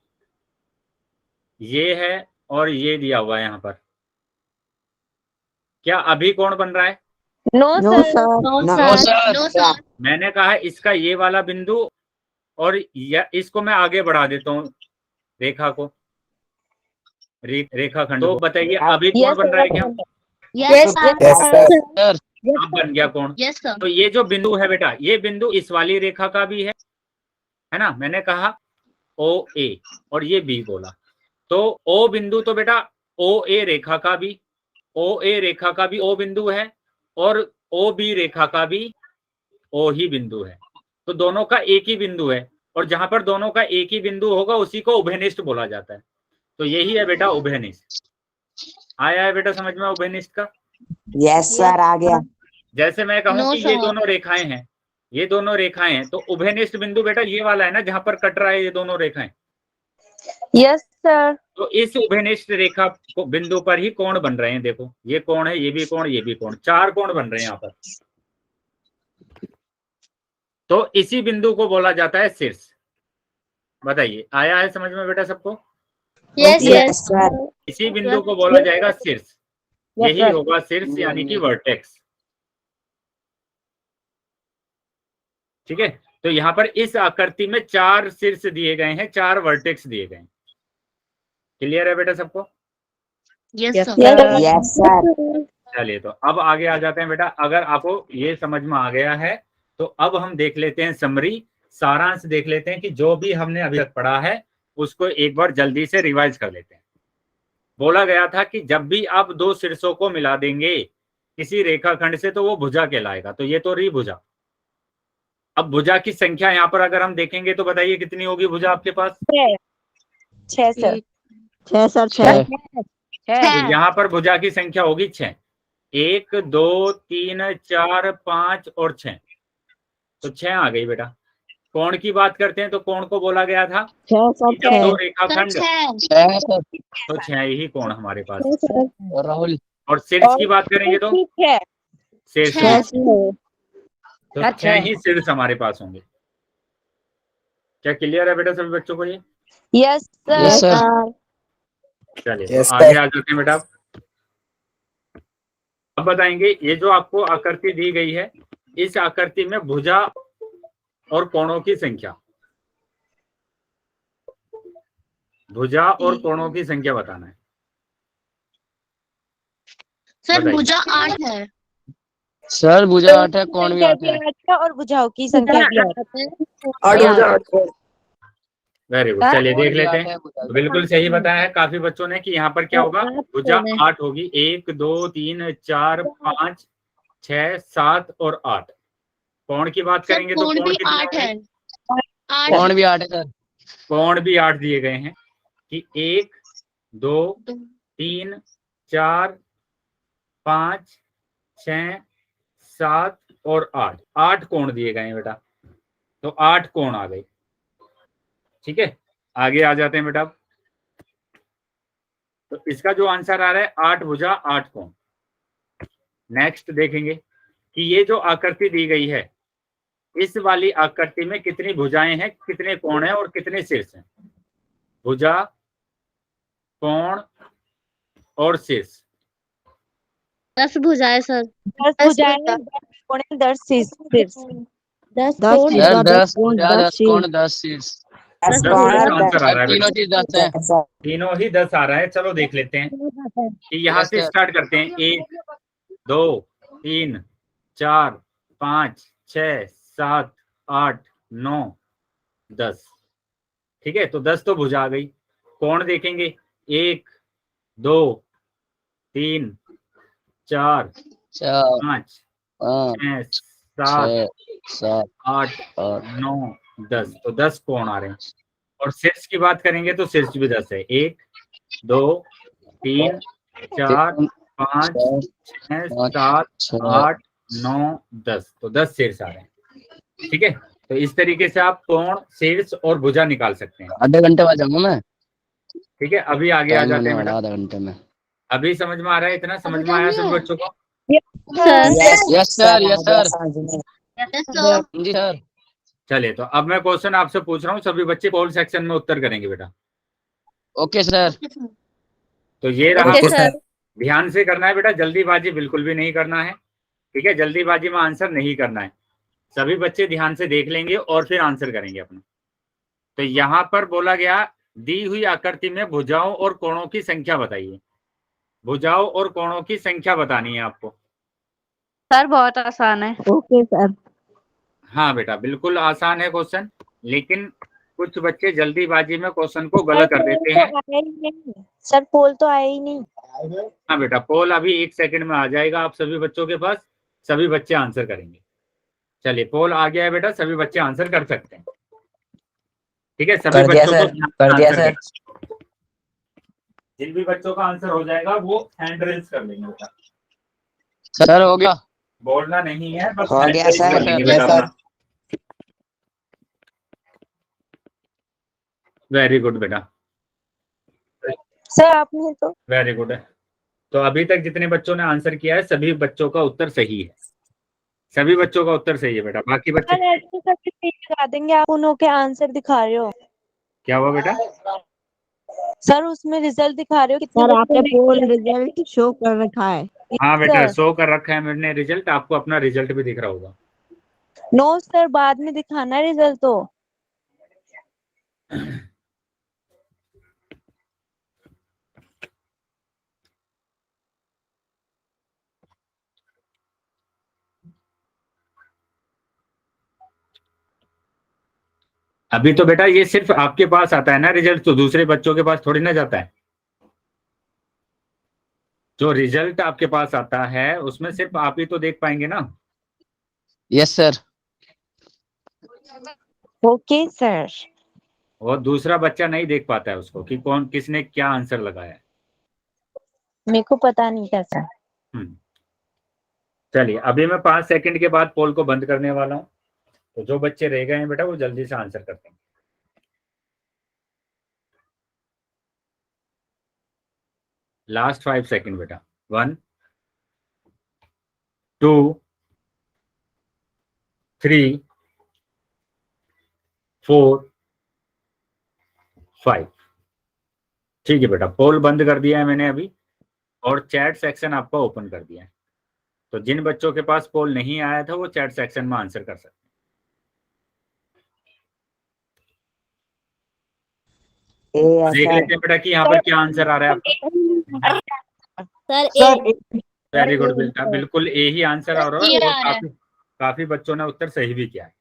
A: ये है और ये दिया हुआ है यहाँ पर, क्या अभी कोण बन रहा है?
F: No sir
G: no
E: no
G: sir
E: sir
G: no sir
A: मैंने कहा इसका ये वाला बिंदु और इसको मैं आगे बढ़ा देता हूँ, रेखा को, रेखाखंड को। बताइए अभी कौन
F: यस
A: बन रहा है क्या?
G: Yes sir
D: yes sir
E: sir
A: अब बन गया कौन?
G: यस सर
A: तो ये जो बिंदु है बेटा, ये बिंदु इस वाली रेखा का भी है ना? मैंने कहा ओ ए और ये बी बोला, तो ओ बिंदु तो बेटा ओ ए रेखा का भी, ओ ए रेखा का भी ओ बिंदु है और ओ बी रेखा का भी ओ ही बिंदु है। तो दोनों का एक ही बिंदु है और जहां पर दोनों का एक ही बिंदु होगा उसी को उभयनिष्ठ बोला जाता है। तो यही है बेटा उभयनिष्ठ। आया है बेटा समझ में उभयनिष्ठ का?
D: यस सर आ गया।
A: जैसे मैं कहूं
G: No,
A: कि ये
G: sir.
A: दोनों रेखाएं हैं, ये दोनों रेखाएं हैं, तो उभयनिष्ठ बिंदु बेटा ये वाला है ना जहां पर कट रहा है ये दोनों रेखाएं।
F: यस सर
A: तो इस उभयनिष्ठ रेखा को बिंदु पर ही कोण बन रहे हैं। देखो ये कोण है, ये भी कोण, ये भी कोण, 4 कोण बन रहे हैं यहाँ पर। तो इसी बिंदु को बोला जाता है शीर्ष। बताइए आया है समझ में बेटा सबको?
G: यस
D: यस सर
A: इसी बिंदु को बोला जाएगा शीर्ष। यही होगा शीर्ष यानी कि वर्टेक्स। ठीक है, तो यहाँ पर इस आकृति में 4 शीर्ष दिए गए हैं, 4 वर्टेक्स दिए गए हैं। क्लियर है बेटा सबको?
G: यस सर
D: यस सर
A: चलिए तो अब आगे आ जाते हैं बेटा। अगर आपको ये समझ में आ गया है तो अब हम देख लेते हैं समरी, सारांश देख लेते हैं कि जो भी हमने अभी तक पढ़ा है उसको एक बार जल्दी से रिवाइज कर लेते हैं। बोला गया था कि जब भी आप 2 शीर्षों को मिला देंगे किसी रेखाखंड से तो वो भुजा कहलाएगा। तो ये तो रही भुजा। अब भुजा की संख्या यहाँ पर अगर हम देखेंगे तो बताइए कितनी होगी भुजा आपके पास?
F: 6 सर
B: 6 सर 6
A: तो यहाँ पर भुजा की संख्या होगी 6। 1 2 3 4 5 और 6, तो 6 आ गई बेटा। कोण की बात करते हैं तो कोण को बोला गया था
B: 6 सर
A: कि जब 2
B: 6
A: रेखाखंड
E: सर
A: तो 6 ही कोण हमारे पास है।
E: और राहुल
A: और शीर्ष की बात करेंगे तो शीर्ष,
B: 6
A: तो 6 ही शीर्ष हमारे पास होंगे। क्या क्लियर है बेटा सभी बच्चों को ये?
F: यस
E: यस
F: सर
E: सर
A: चलिए
D: Yes,
A: तो आगे
D: sir.
A: आ जाते हैं बेटा। अब बताएंगे ये जो आपको आकृति दी गई है, इस आकृति में भुजा और कोणों की संख्या, भुजा और कोणों की संख्या बताना है।
G: सर
A: बताइए।
G: भुजा 8 है
E: सर भुजा 8 है, कोण भी 8 है।
F: और भुजाओं की संख्या भी 8 है।
D: 8 भुजा 8 कोण।
A: वेरी गुड, चलिए देख लेते हैं। तो बिल्कुल सही बताया है काफी बच्चों ने कि यहाँ पर क्या होगा, भुजा 8 होगी। 1 2 3 4 5 6 7 और 8। कोण की बात
G: सर
A: करेंगे तो
G: कोण
A: कोण
G: भी
A: कितने
G: 8 है 8
E: कोण भी 8 है सर।
A: कोण भी 8 दिए गए हैं कि 1 2 3 4 5 6 7 और 8। 8 कोण दिए गए हैं बेटा, तो 8 कोण आ गई। ठीक है, आगे आ जाते हैं बेटा। तो इसका जो आंसर आ रहा है 8 भुजा 8 कोण। नेक्स्ट देखेंगे कि ये जो आकृति दी गई है, इस वाली आकृति में कितनी भुजाएं हैं, कितने कोण हैं और कितने शीर्ष हैं? भुजा, कोण और शीर्ष।
G: 10 भुजाएं सर
F: 10 भुजाएं 10 कोण 10 शीर्ष
B: 10
E: सर
B: भुजा
E: 10
B: कोण
E: भुजा 10
B: शीर्ष।
E: कोण 10 शीर्ष।
D: 10
A: 10
D: कोण
A: आंसर आ रहा है
E: तीनों
A: बेटा,
E: चीज 10 है।
D: सर
A: तीनों ही 10 आ रहा है। चलो देख लेते हैं कि यहाँ से
E: Yes, sir.
A: स्टार्ट करते हैं। 1 2 3 4 5 6 7 8 9 10। ठीक है, तो 10 तो भुजा आ गई। कोण देखेंगे 1 2 3 4
E: 4
A: 5
E: 5
A: 6 7
E: 6 7
A: 8
E: और
A: 9 10, तो 10 कोण आ रहे हैं। और शीर्ष की बात करेंगे तो शीर्ष भी 10 है। 1 2 3 4 5 6 7 8 9 10, तो 10 शीर्ष आ रहे हैं। ठीक है, तो इस तरीके से आप कोण, शीर्ष और भुजा निकाल सकते हैं।
E: आधे घंटे बाद जाऊंगा मैं।
A: ठीक है, अभी आगे आ जाते हैं बेटा।
E: आधा घंटे में।
A: अभी समझ में आ रहा है? इतना समझ में आया सभी बच्चों को?
E: Yes sir yes sir
G: yes sir
E: जी सर।
A: चलिए, तो अब मैं क्वेश्चन आपसे पूछ रहा हूँ, सभी बच्चे पोल सेक्शन में उत्तर करेंगे बेटा।
E: Okay sir.
A: तो ये रहा
F: ओके
A: क्वेश्चन।
F: सर
A: ध्यान से करना है बेटा, जल्दीबाजी बिल्कुल भी नहीं करना है। ठीक है, जल्दीबाजी में आंसर नहीं करना है। सभी बच्चे ध्यान से देख लेंगे और फिर आंसर करेंगे अपना। तो यहाँ पर बोला गया दी हुई आकृति में भुजाओं और कोणों की संख्या बताइए। भुजाओं और कोणों की संख्या बतानी है आपको।
G: सर बहुत आसान है।
B: Okay sir.
A: हाँ बेटा, बिल्कुल आसान है क्वेश्चन, लेकिन कुछ बच्चे जल्दीबाजी में क्वेश्चन को गलत कर देते हैं।
F: सर पोल तो आया ही नहीं।
A: हाँ बेटा, पोल अभी 1 सेकंड में आ जाएगा आप सभी बच्चों के पास, सभी बच्चे आंसर करेंगे। चलिए, पोल आ गया है बेटा, सभी बच्चे आंसर कर सकते हैं। ठीक है, सभी बच्चों को
E: कर दिया सर।
A: जिन भी बच्चों का आंसर हो जाएगा वो हैंड रेज कर लेंगे बेटा।
E: सर हो गया।
A: बोलना नहीं है, बस
D: हो
A: hand
D: गया
A: raise
D: सर,
A: कर लेंगे
E: हो गया
A: बेटा
E: सर।
A: अपना। वेरी गुड बेटा,
F: सर आपने तो
A: वेरी गुड है। तो अभी तक जितने बच्चों ने आंसर किया है सभी बच्चों का उत्तर सही है। सभी बच्चों का उत्तर सही है बेटा। बाकी बच्चे
F: सर ऐसे करके टिक लगा देंगे, आप उन्हों के आंसर दिखा रहे हो।
A: क्या हुआ बेटा?
F: सर उसमें रिजल्ट दिखा रहे हो कितने
B: सर आपने
F: बच्चों
B: पोल
F: ने।
B: रिजल्ट शो कर रखा है।
A: हाँ बेटा,
F: सर
A: शो कर रखा है मैंने रिजल्ट, आपको अपना रिजल्ट भी दिख रहा होगा।
F: नो सर, बाद में दिखाना रिजल्ट तो।
A: अभी तो बेटा ये सिर्फ आपके पास आता है ना रिजल्ट, तो दूसरे बच्चों के पास थोड़ी ना जाता है। जो रिजल्ट आपके पास आता है उसमें सिर्फ आप ही तो देख पाएंगे ना।
E: Yes sir.
F: Okay sir.
A: और दूसरा बच्चा नहीं देख पाता है उसको कि कौन किसने क्या आंसर लगाया है।
F: मेरे को पता नहीं था सर।
A: चलिए, अभी मैं 5 सेकंड के बाद पोल को बंद करने वाला हूं, तो जो बच्चे रह गए हैं बेटा वो जल्दी से आंसर करते हैं। लास्ट 5 सेकंड बेटा। 1 2 3 4 5। ठीक है बेटा, पोल बंद कर दिया है मैंने अभी, और चैट सेक्शन आपका ओपन कर दिया है। तो जिन बच्चों के पास पोल नहीं आया था वो चैट सेक्शन में आंसर कर सकते हैं। देख लेते हैं बेटा कि यहाँ पर क्या आंसर आ रहा है आपका।
G: सर
A: वेरी गुड बेटा, बिल्कुल ए ही आंसर आ रहा है,
G: ये
A: और
G: आ रहा है।
A: काफी बच्चों ने उत्तर सही भी किया है।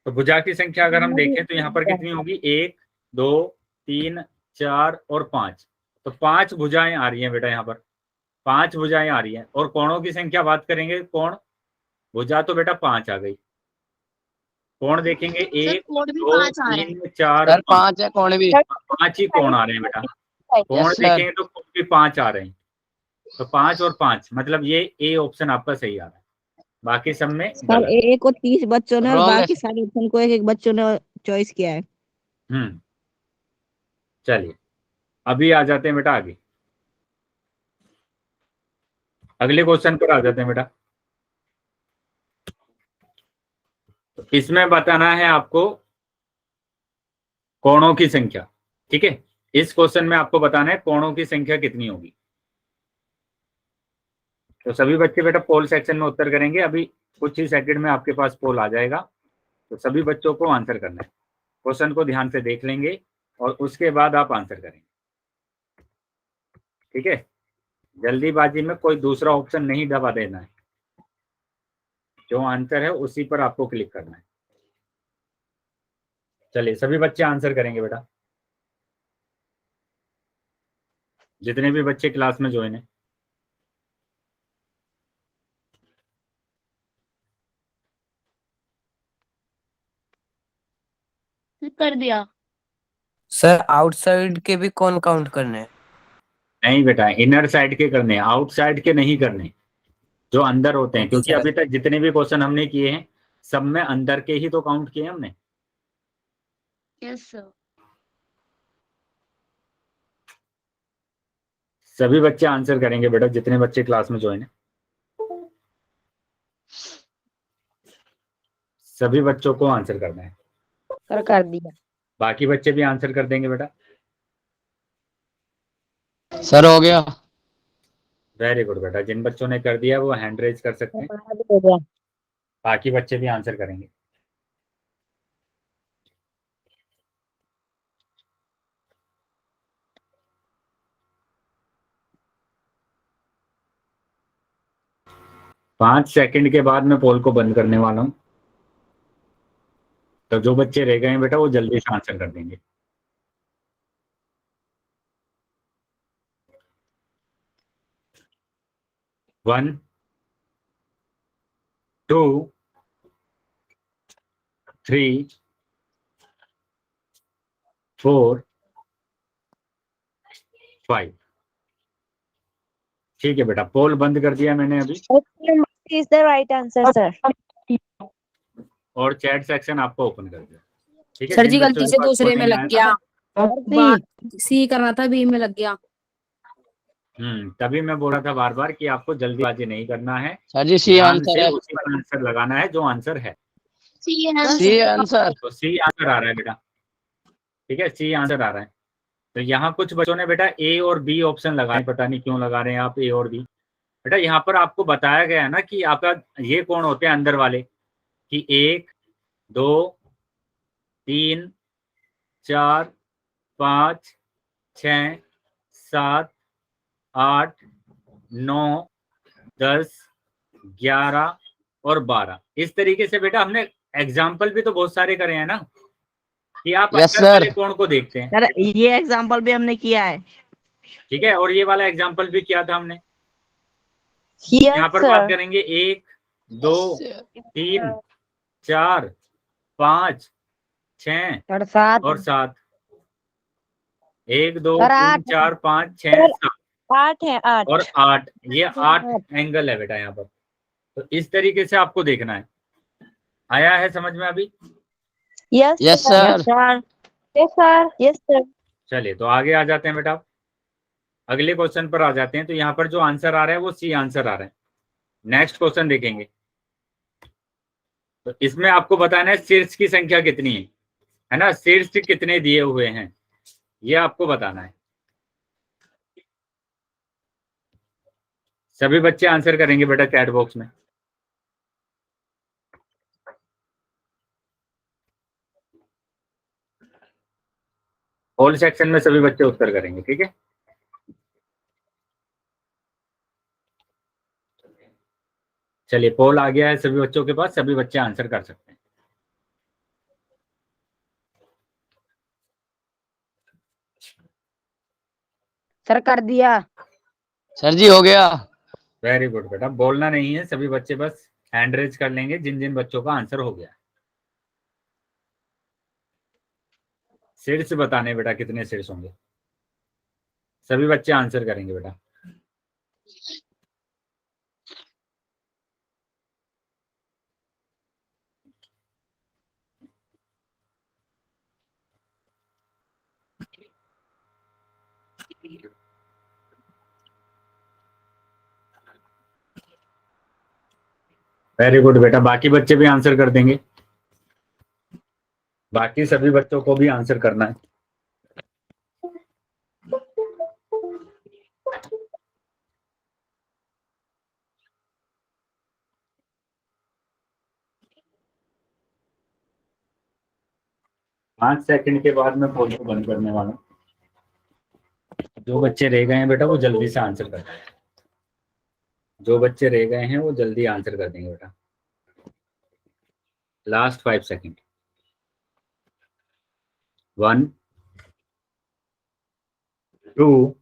A: तो भुजा की संख्या अगर हम देखें तो यहाँ पर कितनी होगी? 1 2 3 4 और 5। तो 5 भुजाएं आ रही हैं बेटा, यहाँ पर 5 भुजाएं आ रही हैं। और कोणों की संख्या बात करेंगे, कोण भुजा तो बेटा 5 आ गई। कोण देखेंगे 1
G: कोड भी
A: 2
G: 5 आ रहे हैं।
A: 3 4
E: सर 5 है कौन भी।
A: 5 ही कोण आ रहे हैं बेटा। कोण
E: Yes, sir.
A: देखेंगे तो कोण भी 5 आ रहे हैं। तो 5 और 5 मतलब ये ए ऑप्शन आपका सही आ रहा है, बाकी सब में
B: सर
A: गलत।
B: ए को 30 बच्चों ने और
E: Wrong है
B: बाकी
E: सर।
B: सारे ऑप्शन को एक बच्चों ने चॉइस किया है।
A: चलिए, अभी आ जाते हैं बेटा आगे, अगले क्वेश्चन पर आ जाते हैं बेटा। इसमें बताना है आपको कोणों की संख्या। ठीक है, इस क्वेश्चन में आपको बताना है कोणों की संख्या कितनी होगी। तो सभी बच्चे बेटा पोल सेक्शन में उत्तर करेंगे। अभी कुछ ही सेकंड में आपके पास पोल आ जाएगा, तो सभी बच्चों को आंसर करना है। क्वेश्चन को ध्यान से देख लेंगे और उसके बाद आप आंसर करेंगे। ठीक है, जल्दीबाजी में कोई दूसरा ऑप्शन नहीं दबा देना है, जो आंसर है उसी पर आपको क्लिक करना है। चलिए, सभी बच्चे आंसर करेंगे बेटा, जितने भी बच्चे क्लास में ज्वाइन है।
G: कर दिया।
E: सर आउटसाइड के भी कौन काउंट करने हैं?
A: नहीं बेटा, इनर साइड के करने, आउटसाइड के नहीं करने, जो अंदर होते हैं। क्योंकि अभी तक जितने भी क्वेश्चन हमने किए हैं सब में अंदर के ही तो काउंट किए हमने।
G: Yes sir.
A: सभी बच्चे आंसर करेंगे बेटा, जितने बच्चे क्लास में ज्वाइन है। सभी बच्चों को आंसर करना है।
B: सर कर दिया।
A: बाकी बच्चे भी आंसर कर देंगे बेटा।
E: सर हो गया।
A: वेरी गुड बेटा, जिन बच्चों ने कर दिया वो हैंड रेज कर सकते हैं,
F: हमारा भी हो गया।
A: बाकी बच्चे भी आंसर करेंगे। पांच सेकंड के बाद मैं पोल को बंद करने वाला हूं, तो जो बच्चे रह गए हैं बेटा वो जल्दी से आंसर कर देंगे। 1 2 3 4 5। ठीक है बेटा, पोल बंद कर दिया मैंने अभी,
F: is the right answer sir.
A: और चैट सेक्शन आपको ओपन कर दिया। ठीक है,
H: सर
A: जिन
H: जी
A: बच्चों
H: गलती
A: के
H: से
A: पास
H: दूसरे
A: कोड
H: में
A: नहीं
H: लग
A: आया
H: गया, सी करना था, बी में लग गया।
A: तभी मैं बोल रहा था बार बार कि आपको जल्दीबाजी नहीं करना है,
E: सर जी सी
A: ध्यान
E: आंसर
A: से
E: है।
A: उसी पर आंसर लगाना है जो आंसर है।
G: सी
E: सी आंसर।
A: तो सी आंसर आ रहा है बेटा, ठीक है, सी आंसर आ रहा है। तो यहाँ कुछ बच्चों ने बेटा ए और बी ऑप्शन लगाए, पता नहीं क्यों लगा रहे हैं आप ए और बी। बेटा यहाँ पर आपको बताया गया है ना कि आपका ये कौन होते हैं अंदर वाले, कि 1 2 3 4 5 6 7 8 9 10 11 और 12। इस तरीके से बेटा हमने एग्जाम्पल भी तो बहुत सारे करे हैं ना, कि आप
E: यस
A: अंदर वाले
E: सर।
A: कोण को देखते हैं।
B: सर ये एग्जाम्पल भी हमने किया है।
A: ठीक है, और ये वाला एग्जाम्पल भी किया था हमने। यहाँ
F: यस
A: पर बात
F: सर।
A: करेंगे 1 2 3 4 5 6
B: सर 7
A: और 7। 1 2
F: सर
A: 3
F: 8
A: 4 5 6 7
F: 8 है 8।
A: और 8, ये 8 एंगल है बेटा यहाँ पर। तो इस तरीके से आपको देखना है। आया है समझ में अभी?
F: Yes
E: yes
F: sir.
E: Sir.
F: Yes sir. Yes sir.
A: चलिए तो आगे आ जाते हैं बेटा, अगले क्वेश्चन पर आ जाते हैं। तो यहाँ पर जो आंसर आ रहा है वो सी आंसर आ रहा है। नेक्स्ट क्वेश्चन देखेंगे, तो इसमें आपको बताना है शीर्ष की संख्या कितनी है ना, शीर्ष कितने दिए हुए हैं ये आपको बताना है। सभी बच्चे आंसर करेंगे बेटा चैट बॉक्स में। ऑल सेक्शन में सभी बच्चे उत्तर करेंगे, ठीक है। चलिए पोल आ गया है सभी बच्चों के पास, सभी बच्चे आंसर कर सकते हैं।
B: सर कर दिया।
E: सर जी हो गया।
A: वेरी गुड बेटा, बोलना नहीं है, सभी बच्चे बस हैंड रेज कर लेंगे जिन जिन बच्चों का आंसर हो गया। शीर्ष बताने बेटा कितने शीर्ष होंगे, सभी बच्चे आंसर करेंगे बेटा। वेरी गुड बेटा, बाकी बच्चे भी आंसर कर देंगे, बाकी सभी बच्चों को भी आंसर करना है। पांच सेकंड के बाद मैं पोल को बंद करने वाला हूँ। जो बच्चे रह गए हैं बेटा वो जल्दी से आंसर कर देंगे, जो बच्चे रह गए हैं वो जल्दी आंसर कर देंगे बेटा। Last 5 second. 1 2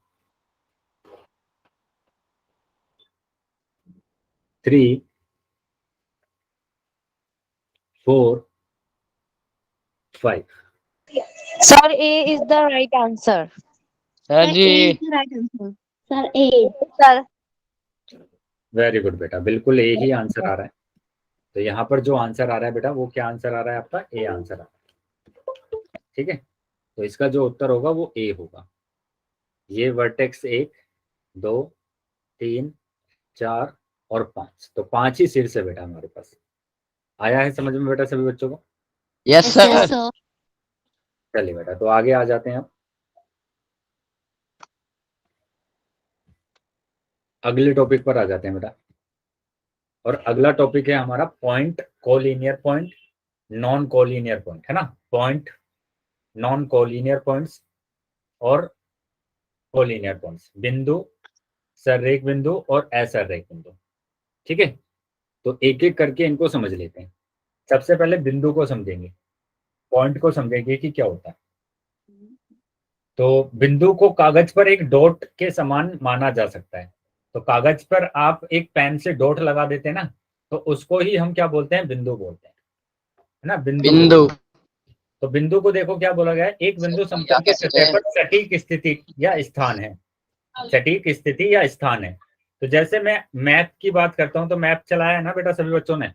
A: 3 4 5।
F: Sir A is the right answer.
E: Sir ji.
G: Right answer sir A.
F: Sir
A: very good बेटा, बिल्कुल ए ही आंसर आ रहा है। तो यहाँ पर जो आंसर आ रहा है बेटा वो क्या आंसर आ रहा है आपका, ए आंसर आ रहा है। ठीक है, तो इसका जो उत्तर होगा वो ए होगा। ये वर्टेक्स 1 2 3 4 और 5, तो 5 ही शीर्ष है बेटा हमारे पास। आया है समझ में बेटा सभी बच्चों को?
E: Yes sir.
A: चलिए बेटा, तो आगे आ जाते हैं अब। अगले टॉपिक पर आ जाते हैं बेटा। और अगला टॉपिक है हमारा point, collinear point, non collinear point, है ना। पॉइंट, नॉन कोलिनियर पॉइंट्स और कोलिनियर पॉइंट्स, बिंदु, सररेख बिंदु और असररेख बिंदु। ठीक है, तो एक एक करके इनको समझ लेते हैं। सबसे पहले बिंदु को समझेंगे, पॉइंट को समझेंगे कि क्या होता है। तो बिंदु को कागज पर एक डॉट के समान माना जा सकता है। तो कागज पर आप एक पेन से डॉट लगा देते हैं ना, तो उसको ही हम क्या बोलते हैं, बिंदु बोलते हैं, है ना।
E: बिंदु।
A: तो बिंदु को देखो क्या बोला गया है, एक बिंदु समतल के सतह पर सटीक स्थिति या स्थान है, सटीक स्थिति या स्थान है। तो जैसे मैं मैप की बात करता हूं, तो मैप चलाया है ना बेटा सभी बच्चों ने,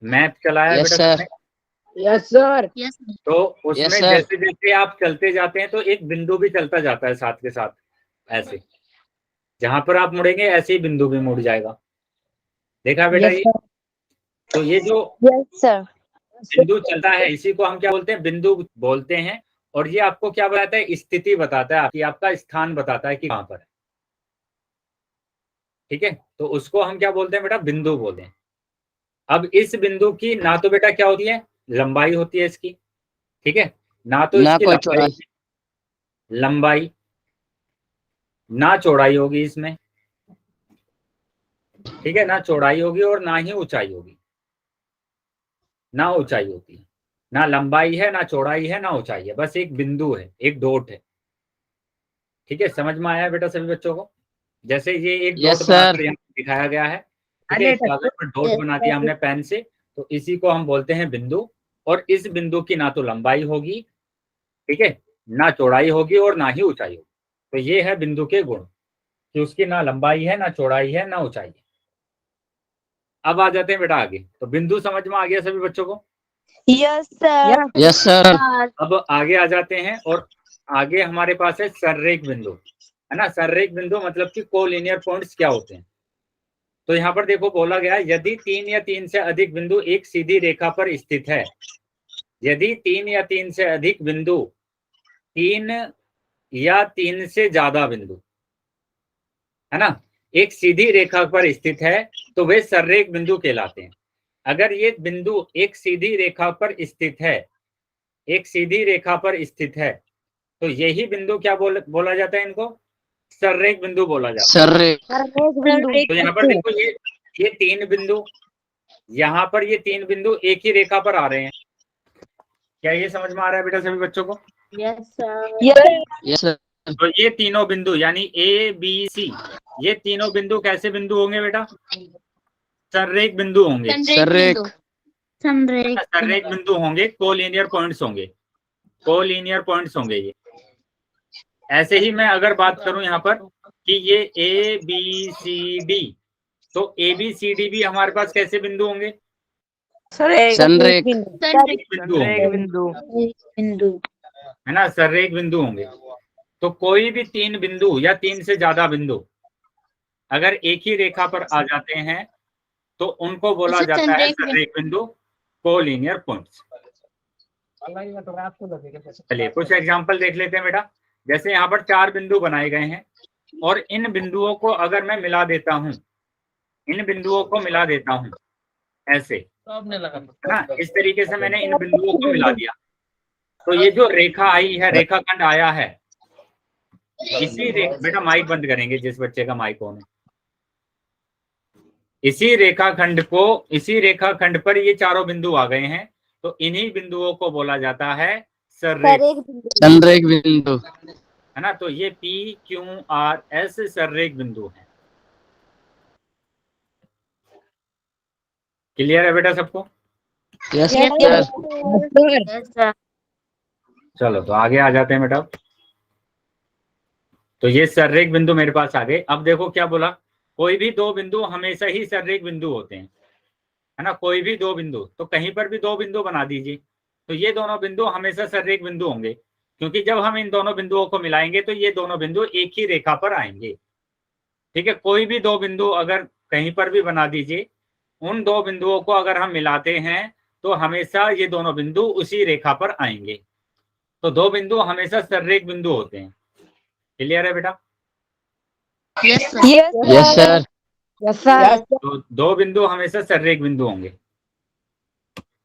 A: मैप चलाया है
E: यस
A: बेटा
E: सर।
B: Yes sir.
C: यस
A: तो उसमें
E: Yes, sir.
A: जैसे जैसे आप चलते जाते हैं तो एक बिंदु भी चलता जाता है साथ के साथ, ऐसे जहां पर आप मुड़ेंगे ऐसे ही बिंदु भी मुड़ जाएगा। देखा बेटा
B: Yes,
A: ये, तो ये जो
F: यस सर।
A: बिंदु चलता है इसी को हम क्या बोलते हैं, बिंदु बोलते हैं। और ये आपको क्या बताता है, स्थिति बताता है, कि आपका स्थान बताता है कि कहां पर है। ठीक है, तो उसको हम क्या बोलते हैं बेटा, बिंदु बोलते हैं। अब इस बिंदु की ना तो बेटा क्या होती है, लंबाई होती है इसकी, ठीक है, ना तो
E: ना
A: इसकी
E: कोई
A: लंबाई, ना चौड़ाई होगी इसमें, ठीक है, ना चौड़ाई होगी और ना ही ऊंचाई होगी, ना ऊंचाई होती है, ना लंबाई है, ना चौड़ाई है, ना ऊंचाई है, बस एक बिंदु है, एक डॉट है। ठीक है, समझ में आया बेटा सभी बच्चों को। जैसे ये एक
E: Yes,
A: डॉट बनाकर
E: sir.
A: यहाँ दिखाया गया है, ठीक है, इस कागज पर डॉट बना दिया हमने पेन से, तो इसी को हम बोलते हैं बिंदु। और इस बिंदु की ना तो लंबाई होगी, ठीक है, ना चौड़ाई होगी और ना ही ऊंचाई होगी। तो ये है बिंदु के गुण, कि उसकी ना लंबाई है, ना चौड़ाई है, ना ऊंचाई है। अब आ जाते हैं बेटा आगे। तो बिंदु समझ में आ गया सभी बच्चों को।
F: Yes sir.
E: Yes sir.
A: अब आगे आ जाते हैं, और आगे हमारे पास है सररेख बिंदु, है ना। सररेख बिंदु मतलब कि कोलिनियर पॉइंट्स क्या होते हैं। तो यहाँ पर देखो बोला गया, यदि 3 या 3 से अधिक बिंदु एक सीधी रेखा पर स्थित है, यदि 3 या 3 से अधिक बिंदु, 3 या 3 से ज्यादा बिंदु, है ना, एक सीधी रेखा पर स्थित है, तो वे सररेख बिंदु कहलाते हैं। अगर ये बिंदु एक सीधी रेखा पर स्थित है, एक सीधी रेखा पर स्थित है, तो यही बिंदु क्या बोला जाता है, इनको सररेख बिंदु बोला जाता है।
E: सररेख।
A: तो यहाँ पर देखो ये 3 बिंदु, यहाँ पर ये 3 बिंदु एक ही रेखा पर आ रहे हैं। क्या ये समझ में आ रहा है बेटा सभी बच्चों को।
C: Yes sir.
E: Yes sir.
A: तो ये तीनों बिंदु यानी ए बी सी, ये तीनों बिंदु कैसे बिंदु होंगे बेटा, सररेख बिंदु होंगे।
E: सररेख।
A: सररेख बिंदु होंगे, कोलिनियर पॉइंट्स होंगे, कोलिनियर पॉइंट्स होंगे ये। ऐसे ही मैं अगर बात करूं यहाँ पर कि ये ए बी सी डी, तो ए बी सी डी भी हमारे पास कैसे बिंदु होंगे,
E: संरेख।
A: बिंदु होंगे,
C: बिंदु
A: है ना, सररेख बिंदु होंगे। तो कोई भी 3 बिंदु या 3 से ज्यादा बिंदु अगर एक ही रेखा पर आ जाते हैं, तो उनको बोला जाता है सररेख बिंदु, कोलिनियर पॉइंट्स। चलिए कुछ एग्जांपल देख लेते हैं बेटा। जैसे यहाँ पर 4 बिंदु बनाए गए हैं, और इन बिंदुओं को अगर मैं मिला देता हूं, इन बिंदुओं को मिला देता हूं ऐसे, है ना, इस तरीके से मैंने इन बिंदुओं को मिला दिया, तो ये जो रेखा आई है, रेखाखंड आया है, इसी बेटा माइक बंद करेंगे जिस बच्चे का माइक ऑन है। इसी रेखाखंड पर ये चारों बिंदु आ गए हैं, तो इन्हीं बिंदुओं को बोला जाता है
E: संरेख बिंदु,
A: है ना। तो ये P Q R S सररेख बिंदु है। क्लियर है बेटा सबको।
E: Yes sir.
A: चलो तो आगे आ जाते हैं बेटा। तो ये सररेख बिंदु मेरे पास आ गए। अब देखो क्या बोला, कोई भी 2 बिंदु हमेशा ही सररेख बिंदु होते हैं, है ना, कोई भी 2 बिंदु, तो कहीं पर भी 2 बिंदु बना दीजिए, तो ये दोनों बिंदु हमेशा सररेख बिंदु होंगे, क्योंकि जब हम इन दोनों बिंदुओं को मिलाएंगे तो ये दोनों बिंदु एक ही रेखा पर आएंगे। ठीक है, कोई भी 2 बिंदु अगर कहीं पर भी बना दीजिए, उन 2 बिंदुओं को अगर हम मिलाते हैं तो हमेशा ये दोनों बिंदु उसी रेखा पर आएंगे। तो 2 बिंदु हमेशा सररेख बिंदु होते हैं। क्लियर है बेटा।
G: Yes sir.
E: Yes sir.
B: Yes sir.
A: तो दो बिंदु हमेशा सररेख बिंदु होंगे।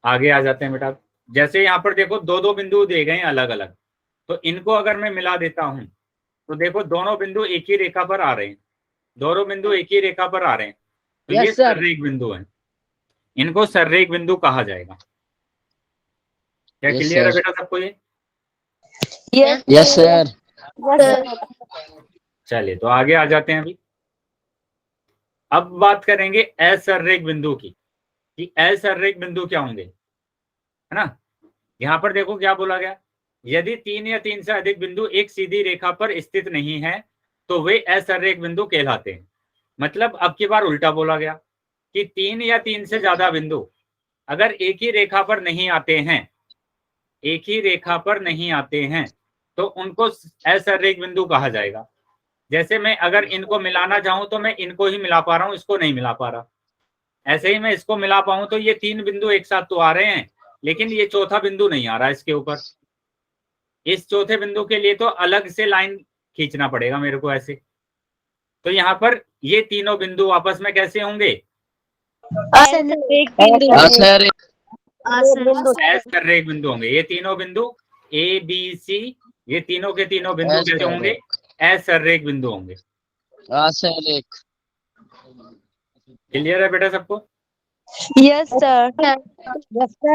A: आगे आ जाते हैं बेटा। जैसे यहाँ पर देखो दो दो बिंदु दिए गए हैं अलग अलग, तो इनको अगर मैं मिला देता हूं तो देखो दोनों बिंदु एक ही रेखा पर आ रहे हैं, दोनों बिंदु एक ही रेखा पर आ रहे हैं, तो ये सररेख बिंदु हैं। इनको सररेख बिंदु कहा जाएगा। क्या
E: Yes,
A: क्लियर है
E: sir.
A: बेटा सबको ये?
E: Yes sir.
A: चलिए तो आगे आ जाते हैं अभी। अब बात करेंगे असररेख बिंदु की, कि असररेख बिंदु क्या होंगे, है ना। यहाँ पर देखो क्या बोला गया, यदि 3 या 3 से अधिक बिंदु एक सीधी रेखा पर स्थित नहीं है तो वे असररेख बिंदु कहलाते हैं। मतलब अब की बार उल्टा बोला गया कि 3 या 3 से ज्यादा बिंदु अगर एक ही रेखा पर नहीं आते हैं, एक ही रेखा पर नहीं आते हैं, तो उनको असररेख बिंदु कहा जाएगा। जैसे मैं अगर इनको मिलाना चाहूं तो मैं इनको ही मिला पा रहा हूं, इसको नहीं मिला पा रहा। ऐसे ही मैं इसको मिला पाऊं तो ये 3 बिंदु एक साथ तो आ रहे हैं, लेकिन ये चौथा बिंदु नहीं आ रहा इसके ऊपर। इस चौथे बिंदु के लिए तो अलग से लाइन खींचना पड़ेगा मेरे को ऐसे। तो यहाँ पर ये तीनों बिंदु आपस में कैसे होंगे?
F: असररेख बिंदु।
A: असररेख बिंदु होंगे। ये तीनों बिंदु ए बी सी, ये तीनों के तीनों बिंदु कैसे होंगे? असररेख बिंदु होंगे।
E: असररेख।
A: क्लियर है बेटा सबको?
F: Yes sir.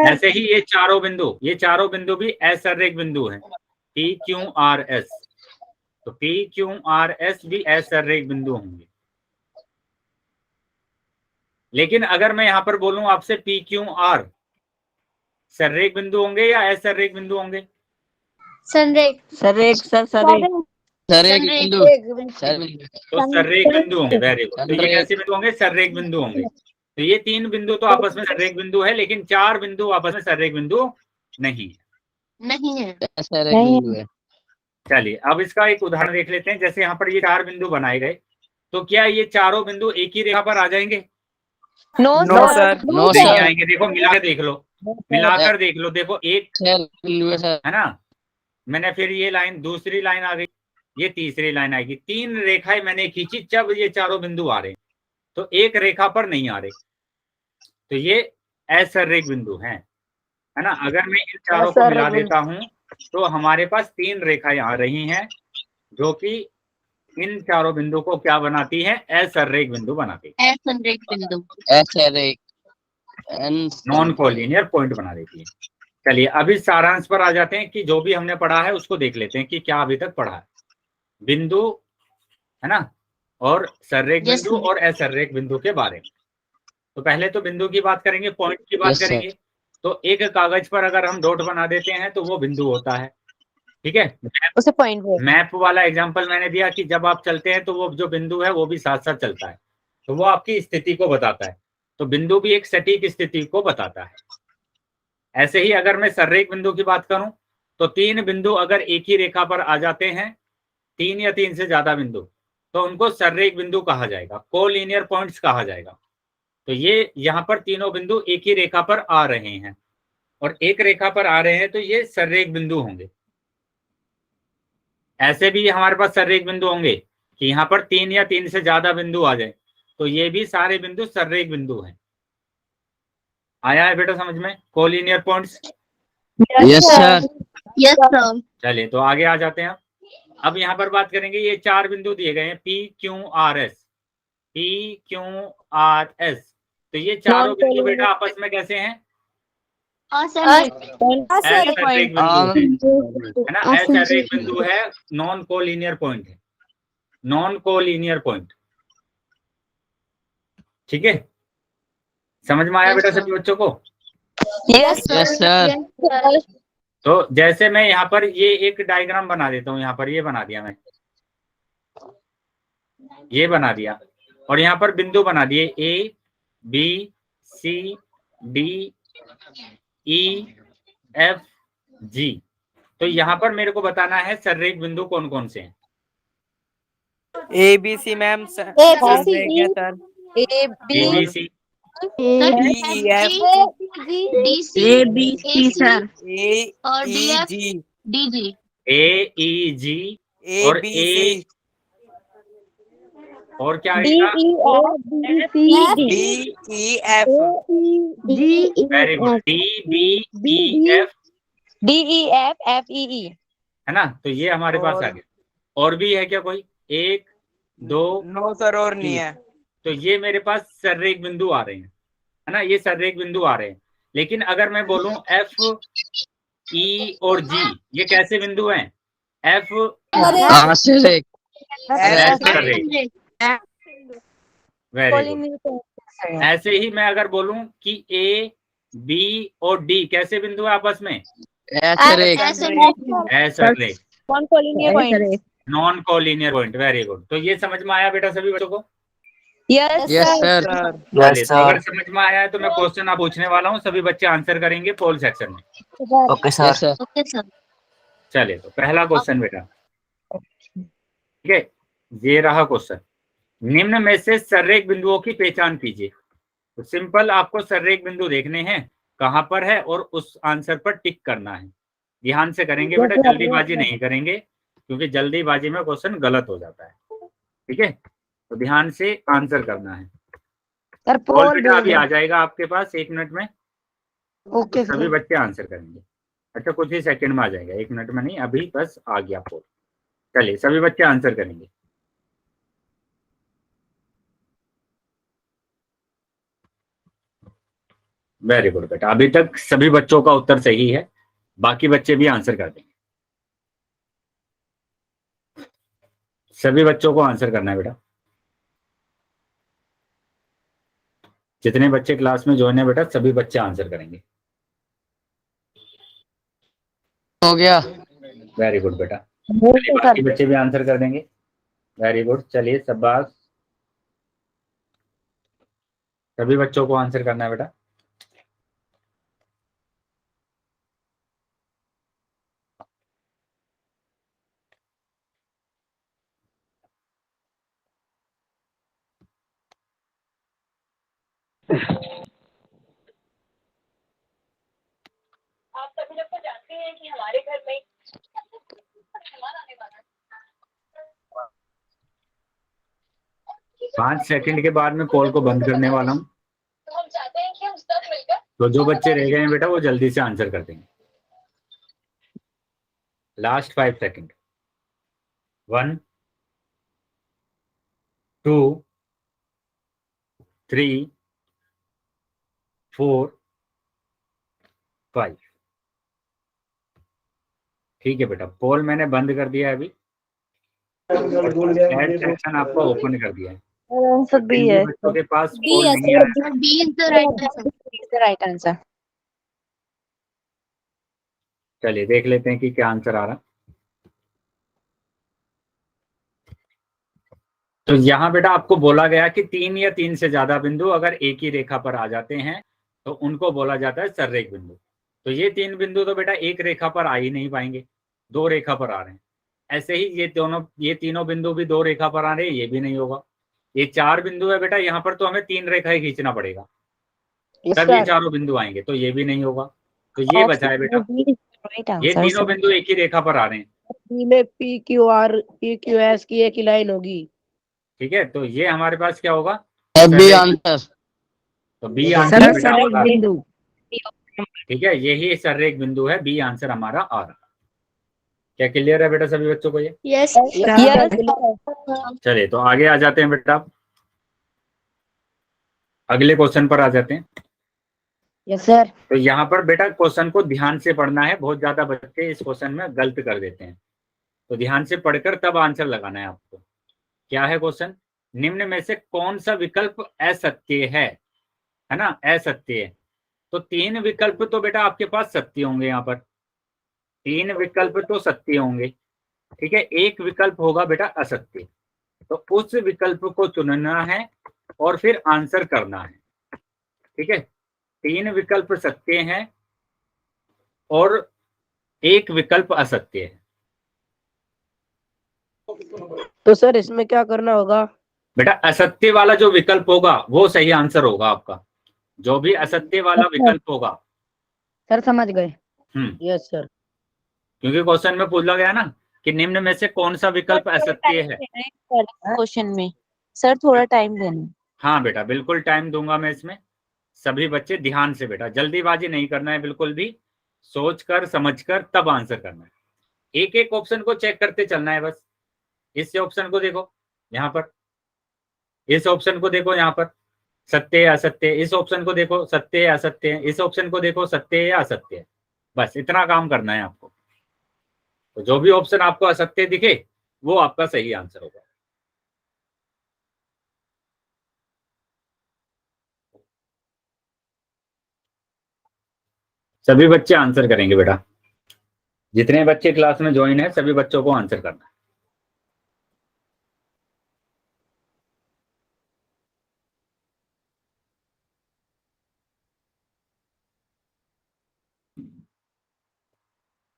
A: ऐसे ही ये चारों बिंदु भी असररेख बिंदु हैं, पी क्यू आर एस। तो पी क्यू आर एस भी असररेख बिंदु होंगे। लेकिन अगर मैं यहाँ पर बोलूं आपसे पी क्यू आर, सररेख बिंदु होंगे या असररेख बिंदु होंगे?
C: संरेख।
B: सररेख सर सररेख।
E: सररेख बिंदु।
A: तो सररेख बिंदु होंगे। Very good. तो ये कैसे बिंदु होंगे? सररेख बिंदु होंगे। तो ये 3 बिंदु तो आपस में सररेख बिंदु है, लेकिन 4 बिंदु आपस में सररेख बिंदु नहीं है।
E: असररेख बिंदु है।
A: चलिए अब इसका एक उदाहरण देख लेते हैं। जैसे यहाँ पर ये 4 बिंदु बनाए गए, तो क्या ये चारों बिंदु एक ही रेखा पर आ जाएंगे?
F: No sir.
E: नो
A: नहीं
E: सर।
A: आएंगे। देखो मिलाकर देख लो, मिलाकर देख लो। देखो एक
E: बिंदु है सर,
A: है ना, मैंने फिर ये लाइन, दूसरी लाइन आ गई, ये तीसरी लाइन आएगी। 3 रेखाएं मैंने खींची, जब ये चारों बिंदु आ रहे हैं, तो एक रेखा पर नहीं आ रहे, तो ये असररेख बिंदु है ना। अगर मैं इन चारों को मिला देता हूं तो हमारे पास 3 रेखाएं आ रही हैं, जो कि इन चारों बिंदु को क्या बनाती है? असररेख बिंदु बनाती है।
E: असररेख
A: नॉन कोलिनियर पॉइंट बना देती है। चलिए अभी सारांश पर आ जाते हैं कि जो भी हमने पढ़ा है उसको देख लेते हैं कि क्या अभी तक पढ़ा है। बिंदु, है ना, और सररेख बिंदु और असररेख बिंदु के बारे में। तो पहले तो बिंदु की बात करेंगे, पॉइंट की बात करेंगे। तो एक कागज पर अगर हम डॉट बना देते हैं तो वो बिंदु होता है, ठीक है।
F: उसे पॉइंट
A: मैप वाला एग्जांपल मैंने दिया कि जब आप चलते हैं तो वो जो बिंदु है वो भी साथ साथ चलता है, तो वो आपकी स्थिति को बताता है। तो बिंदु भी एक सटीक स्थिति को बताता है। ऐसे ही अगर मैं सररेख बिंदु की बात करूं तो 3 बिंदु अगर एक ही रेखा पर आ जाते हैं, 3 या 3 से ज्यादा बिंदु, तो उनको सररेख बिंदु कहा जाएगा, कोलिनियर पॉइंट्स कहा जाएगा। तो ये यहाँ पर तीनों बिंदु एक ही रेखा पर आ रहे हैं और एक रेखा पर आ रहे हैं, तो ये सररेख बिंदु होंगे। ऐसे भी हमारे पास सररेख बिंदु होंगे कि यहाँ पर 3 या 3 से ज्यादा बिंदु आ जाए, तो ये भी सारे बिंदु सररेख बिंदु हैं। आया है बेटा समझ में? Collinear points.
E: Yes sir.
A: चलिए तो आगे आ जाते हैं। अब यहाँ पर बात करेंगे, ये 4 बिंदु दिए गए हैं P Q R S, P Q R S. तो ये चारों बिंदु बेटा आपस में कैसे हैं? असररेख बिंदु है ना। असररेख बिंदु है, नॉन कोलिनियर पॉइंट है, नॉन कोलिनियर पॉइंट, ठीक है। समझ में आया बेटा सभी बच्चों को?
F: Yes
E: sir.
A: तो जैसे मैं यहाँ पर ये एक डायग्राम बना देता हूँ, यहाँ पर ये बना दिया, मैं ये बना दिया, और यहाँ पर बिंदु बना दिए A B C D E F G. तो यहाँ पर मेरे को बताना है सररेख बिंदु कौन कौन से हैं।
B: A B C ma'am sir.
F: A B
A: C
B: D F
C: ABC sir.
B: A
C: और
B: ई जी
C: DG।
A: ए ई जी और
B: ए बी सी
A: और क्या
F: D
A: आएगा?
F: E F B C D
D: D E F
F: G
A: very good, D B E F,
F: D E F F E E।
A: है ना? तो ये हमारे पास आ
D: और-
A: गया। और भी है क्या कोई? 1 2
D: नो सर और नहीं है।
A: तो ये मेरे पास सररेख बिंदु आ रहे हैं, है ना? ये सररेख बिंदु आ रहे हैं। लेकिन अगर मैं बोलूं एफ ई और जी, ये कैसे बिंदु हैं? एफ
E: आश्चर्य
A: वेरी गुड। ऐसे ही मैं अगर बोलूं कि ए बी और डी कैसे बिंदु है आपस में?
E: ऐश्वर्य
A: असररेख,
F: One collinear point।
A: Non collinear point. Very good. तो ये समझ में आया बेटा सभी बच्चों को?
F: Yes
E: yes
F: sir।
E: सर।
A: चलिए, तो अगर समझ में आया है तो मैं क्वेश्चन आप पूछने वाला हूँ, सभी बच्चे आंसर करेंगे पोल सेक्शन में।
D: Okay
E: yes
D: sir.
E: Sir.
G: Okay sir.
A: चलिए, तो पहला क्वेश्चन बेटा, ठीक है, ये रहा क्वेश्चन। निम्न में से सररेख बिंदुओं की पहचान कीजिए। तो सिंपल, आपको सररेख बिंदु देखने हैं कहां पर है और उस आंसर पर टिक करना है। ध्यान से करेंगे बेटा, जल्दीबाजी नहीं करेंगे, क्योंकि जल्दीबाजी में क्वेश्चन गलत हो जाता है। ठीक है, तो ध्यान से आंसर करना है।
B: सर
A: पोल
B: पोल
A: बेटा अभी आ जाएगा आपके पास 1 मिनट में।
B: ओके
A: सभी बच्चे आंसर करेंगे। अच्छा, कुछ ही सेकंड में आ जाएगा, 1 मिनट में नहीं, अभी बस आ गया पोल। चलिए, सभी बच्चे आंसर करेंगे। वेरी गुड बेटा, अभी तक सभी बच्चों का उत्तर सही है, बाकी बच्चे भी आंसर कर देंगे। सभी बच्चों को आंसर करना है बेटा। जितने बच्चे क्लास में ज्वाइन है बेटा, सभी बच्चे आंसर करेंगे।
E: हो गया।
A: वेरी गुड बेटा, चलिए बाकी बच्चे भी आंसर कर देंगे। Very good. चलिए, शाबाश, सभी बच्चों को आंसर करना है बेटा।
F: आप सभी लोग तो जानते हैं कि हमारे घर में
A: 5 सेकंड के बाद मैं कॉल को बंद करने वाला हूँ।
F: तो हम चाहते हैं कि हम सब मिलकर
A: तो जो बच्चे रह गए हैं बेटा, वो जल्दी से आंसर कर देंगे। Last 5 second. 1 2 3 4 5। ठीक है बेटा, पोल मैंने बंद कर दिया है अभी, चैट सेक्शन आपको ओपन कर दिया है।
F: आंसर बी
A: जिन
F: है।
A: बच्चों के पास
G: बी
A: पोल
G: है
A: नहीं
G: सर,
A: आया,
G: B is the right answer.
F: Is the right answer.
A: चलिए देख लेते हैं कि क्या आंसर आ रहा। तो यहाँ बेटा आपको बोला गया कि 3 या 3 से ज्यादा बिंदु अगर एक ही रेखा पर आ जाते हैं तो उनको बोला जाता है सररेख बिंदु। तो ये 3 बिंदु तो बेटा एक रेखा पर आ ही नहीं पाएंगे, 2 रेखा पर आ रहे हैं। ऐसे ही ये तीनों बिंदु भी 2 रेखा पर आ रहे हैं, ये भी नहीं होगा। ये 4 बिंदु है बेटा, यहाँ पर तो हमें 3 रेखाएं खींचना पड़ेगा, तब ये चारों बिंदु आएंगे, तो ये भी नहीं होगा। तो ये बचा है बेटा, ये तीनों बिंदु एक ही रेखा पर आ रहे हैं।
B: बी में P Q R P Q S की एक ही लाइन होगी।
A: ठीक है, तो ये हमारे पास क्या होगा?
E: B answer.
A: तो बी आंसर है बेटा
B: सररेख
A: हमारा।
B: बिंदु।
A: ठीक है, यही सररेख बिंदु है, बी आंसर हमारा आ रहा। क्या क्लियर है बेटा सभी बच्चों को ये?
G: यस
A: चलिए, तो आगे आ जाते हैं बेटा, अगले क्वेश्चन पर आ जाते हैं।
B: Yes sir.
A: तो यहाँ पर बेटा क्वेश्चन को ध्यान से पढ़ना है, बहुत ज्यादा बच्चे इस क्वेश्चन में गलत कर देते हैं, तो ध्यान से पढ़कर तब आंसर लगाना है आपको। क्या है क्वेश्चन? निम्न में से कौन सा विकल्प असत्य है ना? असत्य है। तो 3 विकल्प तो बेटा आपके पास सत्य होंगे, यहाँ पर 3 विकल्प तो सत्य होंगे। ठीक है, एक विकल्प होगा बेटा असत्य, तो उस विकल्प को चुनना है और फिर आंसर करना है। ठीक है, 3 विकल्प सत्य हैं और एक विकल्प असत्य है।
B: तो सर इसमें क्या करना होगा?
A: बेटा असत्य वाला जो विकल्प होगा वो सही आंसर होगा आपका, जो भी असत्य वाला विकल्प होगा।
B: सर समझ गए। Yes sir.
A: क्योंकि क्वेश्चन में पूछा गया ना कि निम्न में से कौन सा विकल्प असत्य है।
F: क्वेश्चन में सर थोड़ा टाइम देना।
A: हाँ बेटा, बिल्कुल टाइम दूंगा मैं इसमें। सभी बच्चे ध्यान से बेटा, जल्दीबाजी नहीं करना है बिल्कुल भी, सोच कर समझ कर तब आंसर करना है। एक एक ऑप्शन को चेक करते चलना है बस। इस ऑप्शन को देखो यहाँ पर, इस ऑप्शन को देखो यहाँ पर, सत्य है असत्य है। इस ऑप्शन को देखो, सत्य है असत्य है। इस ऑप्शन को देखो, सत्य है या असत्य है। बस इतना काम करना है आपको। तो जो भी ऑप्शन आपको असत्य दिखे वो आपका सही आंसर होगा। सभी बच्चे आंसर करेंगे बेटा, जितने बच्चे क्लास में ज्वाइन है सभी बच्चों को आंसर करना है।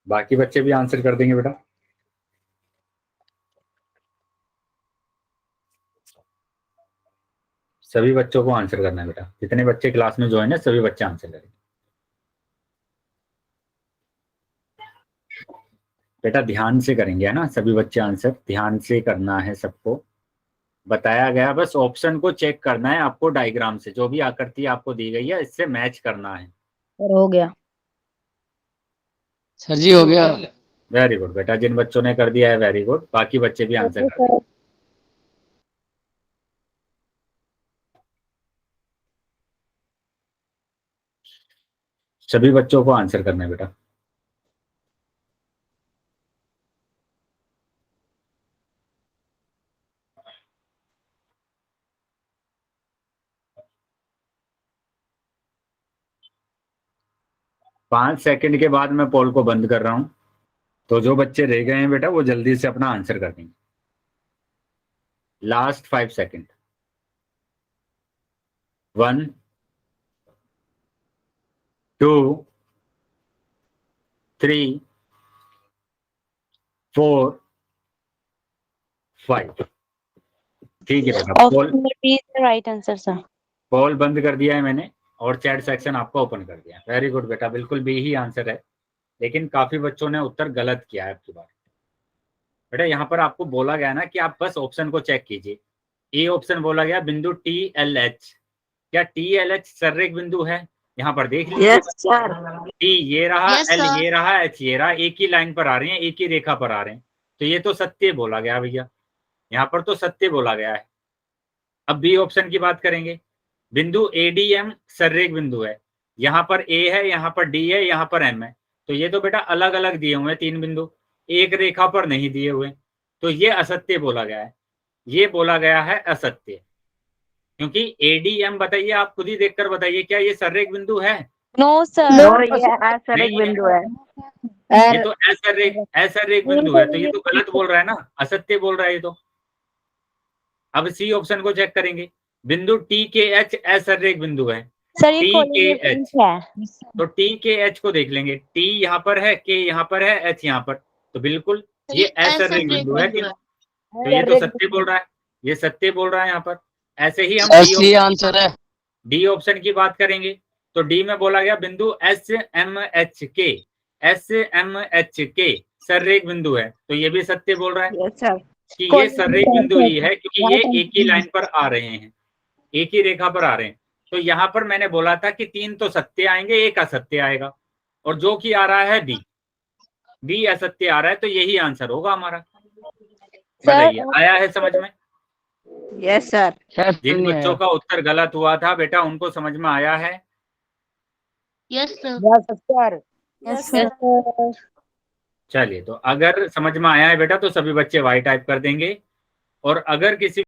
A: बाकी बच्चे भी आंसर कर देंगे बेटा। सभी बच्चों को आंसर करना है बेटा, जितने बच्चे क्लास में ज्वाइन है सभी बच्चे आंसर करेंगे। बेटा ध्यान से करेंगे, है ना, सभी बच्चे आंसर ध्यान से करना है सबको। बताया गया, बस ऑप्शन को चेक करना है आपको डायग्राम से, जो भी आकृति आपको दी गई है इससे मैच करना है।
B: हो गया
E: सर जी, हो गया।
A: वेरी गुड बेटा, जिन बच्चों ने कर दिया है वेरी गुड, बाकी बच्चे भी आंसर कर देंगे। सभी बच्चों को आंसर करना है बेटा। पांच सेकंड के बाद मैं पोल को बंद कर रहा हूं, तो जो बच्चे रह गए हैं बेटा वो जल्दी से अपना आंसर कर देंगे। Last 5 second. 1 2 3 4 5। ठीक है बेटा,
F: option B is the right answer sir.
A: Poll बंद कर दिया है मैंने और चैट सेक्शन आपका ओपन कर दिया। वेरी गुड बेटा, बिल्कुल बी ही आंसर है, लेकिन काफी बच्चों ने उत्तर गलत किया है आपकी बार। बेटा यहाँ पर आपको बोला गया ना कि आप बस ऑप्शन को चेक कीजिए। ए ऑप्शन बोला गया बिंदु TLH। क्या TLH सर्रेख बिंदु है? यहाँ पर देख लीजिए।
B: Yes sir.
A: T ये रहा,
C: Yes,
A: L
C: sir.
A: ये रहा, H ये रहा, एक ही लाइन पर आ रहे हैं, एक ही रेखा पर आ रहे हैं, तो ये तो सत्य बोला गया भैया, यहाँ पर तो सत्य बोला गया है। अब बी ऑप्शन की बात करेंगे। बिंदु ADM सर्रेख बिंदु है, यहाँ पर A है, यहाँ पर D है, यहाँ पर M है, तो ये तो बेटा अलग अलग दिए हुए हैं 3 बिंदु, एक रेखा पर नहीं दिए हुए, तो ये असत्य बोला गया है। ये बोला गया है असत्य, क्योंकि ADM बताइए, आप खुद ही देखकर बताइए, क्या ये सर्रेख बिंदु है?
F: No sir.
B: नो, ये असरेख बिंदु है।
A: ये तो असर्रेख बिंदु है, तो ये तो गलत बोल रहा है ना, असत्य बोल रहा है ये तो। अब सी ऑप्शन को चेक करेंगे। बिंदु TKH असर्रेख बिंदु है।
F: सर ये
A: TKH,
F: है।
A: तो TKH को देख लेंगे। T यहाँ पर है, K यहाँ पर है, H यहाँ पर, तो बिल्कुल ये असर्रेख बिंदु है, तो ये तो सत्य बोल रहा है, ये सत्य बोल रहा है यहाँ पर। ऐसे ही हम
E: सही आंसर है।
A: डी ऑप्शन की बात करेंगे, तो डी में बोला गया बिंदु SMHK सर्रेख बिंदु है, तो ये भी सत्य बोल रहा है
B: यस सर।
A: कि ये सर्रेख बिंदु ही है, क्योंकि ये एक ही लाइन पर आ रहे हैं, एक ही रेखा पर आ रहे हैं। तो यहाँ पर मैंने बोला था कि 3 तो सत्य आएंगे, एक असत्य आएगा, और जो कि आ रहा है बी असत्य आ रहा है, तो यही आंसर होगा हमारा। बताइए, आया है समझ में?
B: Yes sir.
A: जिन बच्चों का उत्तर गलत हुआ था बेटा उनको समझ में आया है?
C: Yes, sir.
B: Yes sir.
A: चलिए, तो अगर समझ में आया है बेटा तो सभी बच्चे वाई टाइप कर देंगे, और अगर किसी